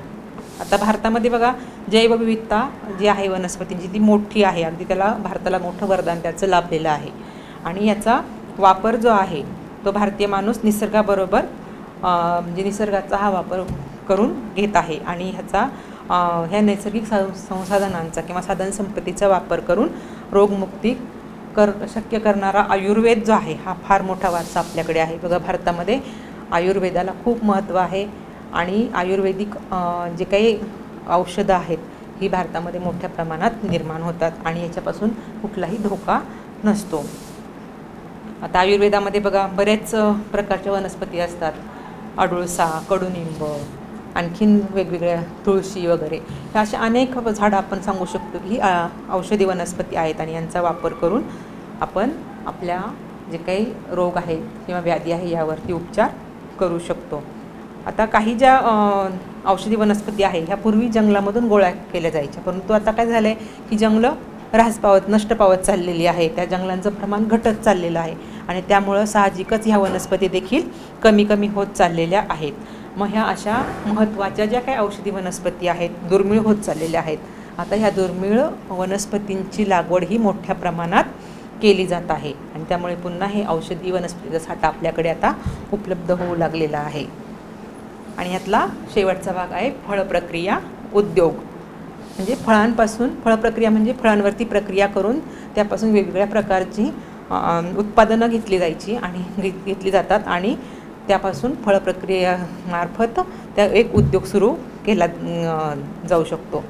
आता भारतामध्ये बघा जैवविविधता जी आहे वनस्पतींची ती मोठी आहे. अगदी त्याला भारताला मोठं वरदान त्याचं लाभलेलं आहे. आणि याचा वापर जो आहे तो भारतीय माणूस निसर्गाबरोबर म्हणजे निसर्गाचा हा वापर करून घेत आहे. आणि ह्याचा ह्या नैसर्गिक संसाधनांचा किंवा साधनसंपत्तीचा वापर करून रोगमुक्ती शक्य करणारा आयुर्वेद जो आहे हा फार मोठा वारसा आपल्याकडे आहे. बघा भारतामध्ये आयुर्वेदाला खूप महत्त्व आहे आणि आयुर्वेदिक जे काही औषधं आहेत ही भारतामध्ये मोठ्या प्रमाणात निर्माण होतात आणि याच्यापासून कुठलाही धोका नसतो. आता आयुर्वेदामध्ये बघा बरेच प्रकारच्या वनस्पती असतात. अडुळसा, कडुनिंब, आणखीन वेगवेगळ्या तुळशी वगैरे ह्या अशा अनेक झाडं आपण सांगू शकतो की औषधी वनस्पती आहेत आणि यांचा वापर करून आपण आपल्या जे काही रोग आहेत किंवा व्याधी आहे यावरती उपचार करू शकतो. आता काही ज्या औषधी वनस्पती आहे ह्या पूर्वी जंगलामधून गोळा केल्या जायच्या, परंतु आता काय झालं आहे की जंगलं नष्ट पावत चाललेली आहे. त्या जंगलांचं प्रमाण घटत चाललेलं आहे आणि त्यामुळं साहजिकच ह्या वनस्पती देखील कमी होत चाललेल्या आहेत. मग ह्या अशा महत्त्वाच्या ज्या काही औषधी वनस्पती आहेत दुर्मिळ होत चाललेल्या आहेत. आता ह्या दुर्मिळ वनस्पतींची लागवड ही मोठ्या प्रमाणात केली जात आहे आणि त्यामुळे पुन्हा हे औषधी वनस्पतीचा साठा आपल्याकडे आता उपलब्ध होऊ लागलेला आहे. आणि यातला शेवटचा भाग आहे फळप्रक्रिया उद्योग. म्हणजे फळप्रक्रिया म्हणजे फळांवरती प्रक्रिया करून त्यापासून वेगवेगळ्या प्रकारची उत्पादनं घेतली जातात आणि त्यापासून फळप्रक्रियेमार्फत त्या एक उद्योग सुरू केला जाऊ शकतो.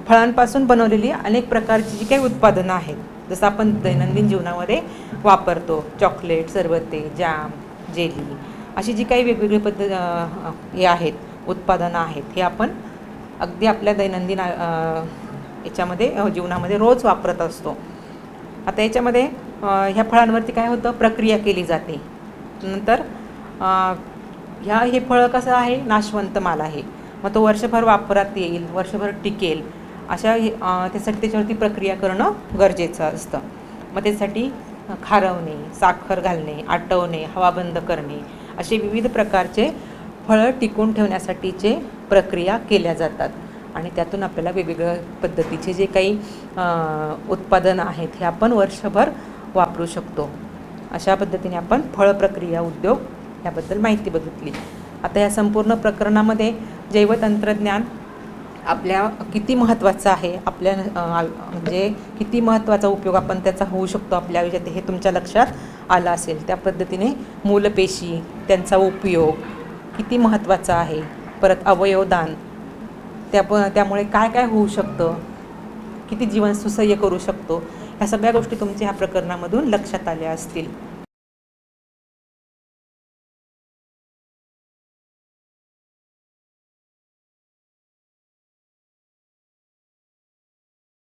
फळांपासून बनवलेली अनेक प्रकारची जी काही उत्पादनं आहेत, जसं आपण दैनंदिन जीवनामध्ये वापरतो, चॉकलेट, सरबते, जॅम, जेली, अशी जी काही वेगवेगळी हे आहेत उत्पादनं आहेत हे आपण अगदी आपल्या दैनंदिन याच्यामध्ये जीवनामध्ये रोज वापरत असतो. आता याच्यामध्ये ह्या फळांवरती काय होतं, प्रक्रिया केली जाते. नंतर हे फळं कसं आहे, नाशवंत माल आहे. मग तो वर्षभर वापरात येईल, वर्षभर टिकेल अशा त्यासाठी त्याच्यावरती प्रक्रिया करणं गरजेचं असतं. मग त्यासाठी खारवणे, साखर घालणे, आटवणे, हवा बंद करणे असे विविध प्रकारचे फळं टिकून ठेवण्यासाठीचे प्रक्रिया केल्या जातात आणि त्यातून आपल्याला वेगवेगळ्या पद्धतीचे जे काही उत्पादनं आहेत हे आपण वर्षभर वापरू शकतो. अशा पद्धतीने आपण फळप्रक्रिया उद्योग याबद्दल माहिती बघितली. आता या संपूर्ण प्रकरणामध्ये जैवतंत्रज्ञान आपल्या किती महत्त्वाचं आहे, आपल्या म्हणजे किती महत्त्वाचा उपयोग आपण त्याचा होऊ शकतो आपल्या आयुष्यात हे तुमच्या लक्षात आलं असेल. त्या पद्धतीने मूलपेशी त्यांचा उपयोग किती महत्त्वाचा आहे, परत अवयवदान त्यामुळे काय काय होऊ शकतं, किती जीवन सुसह्य करू शकतो, ह्या सगळ्या गोष्टी तुमच्या ह्या प्रकरणामधून लक्षात आल्या असतील.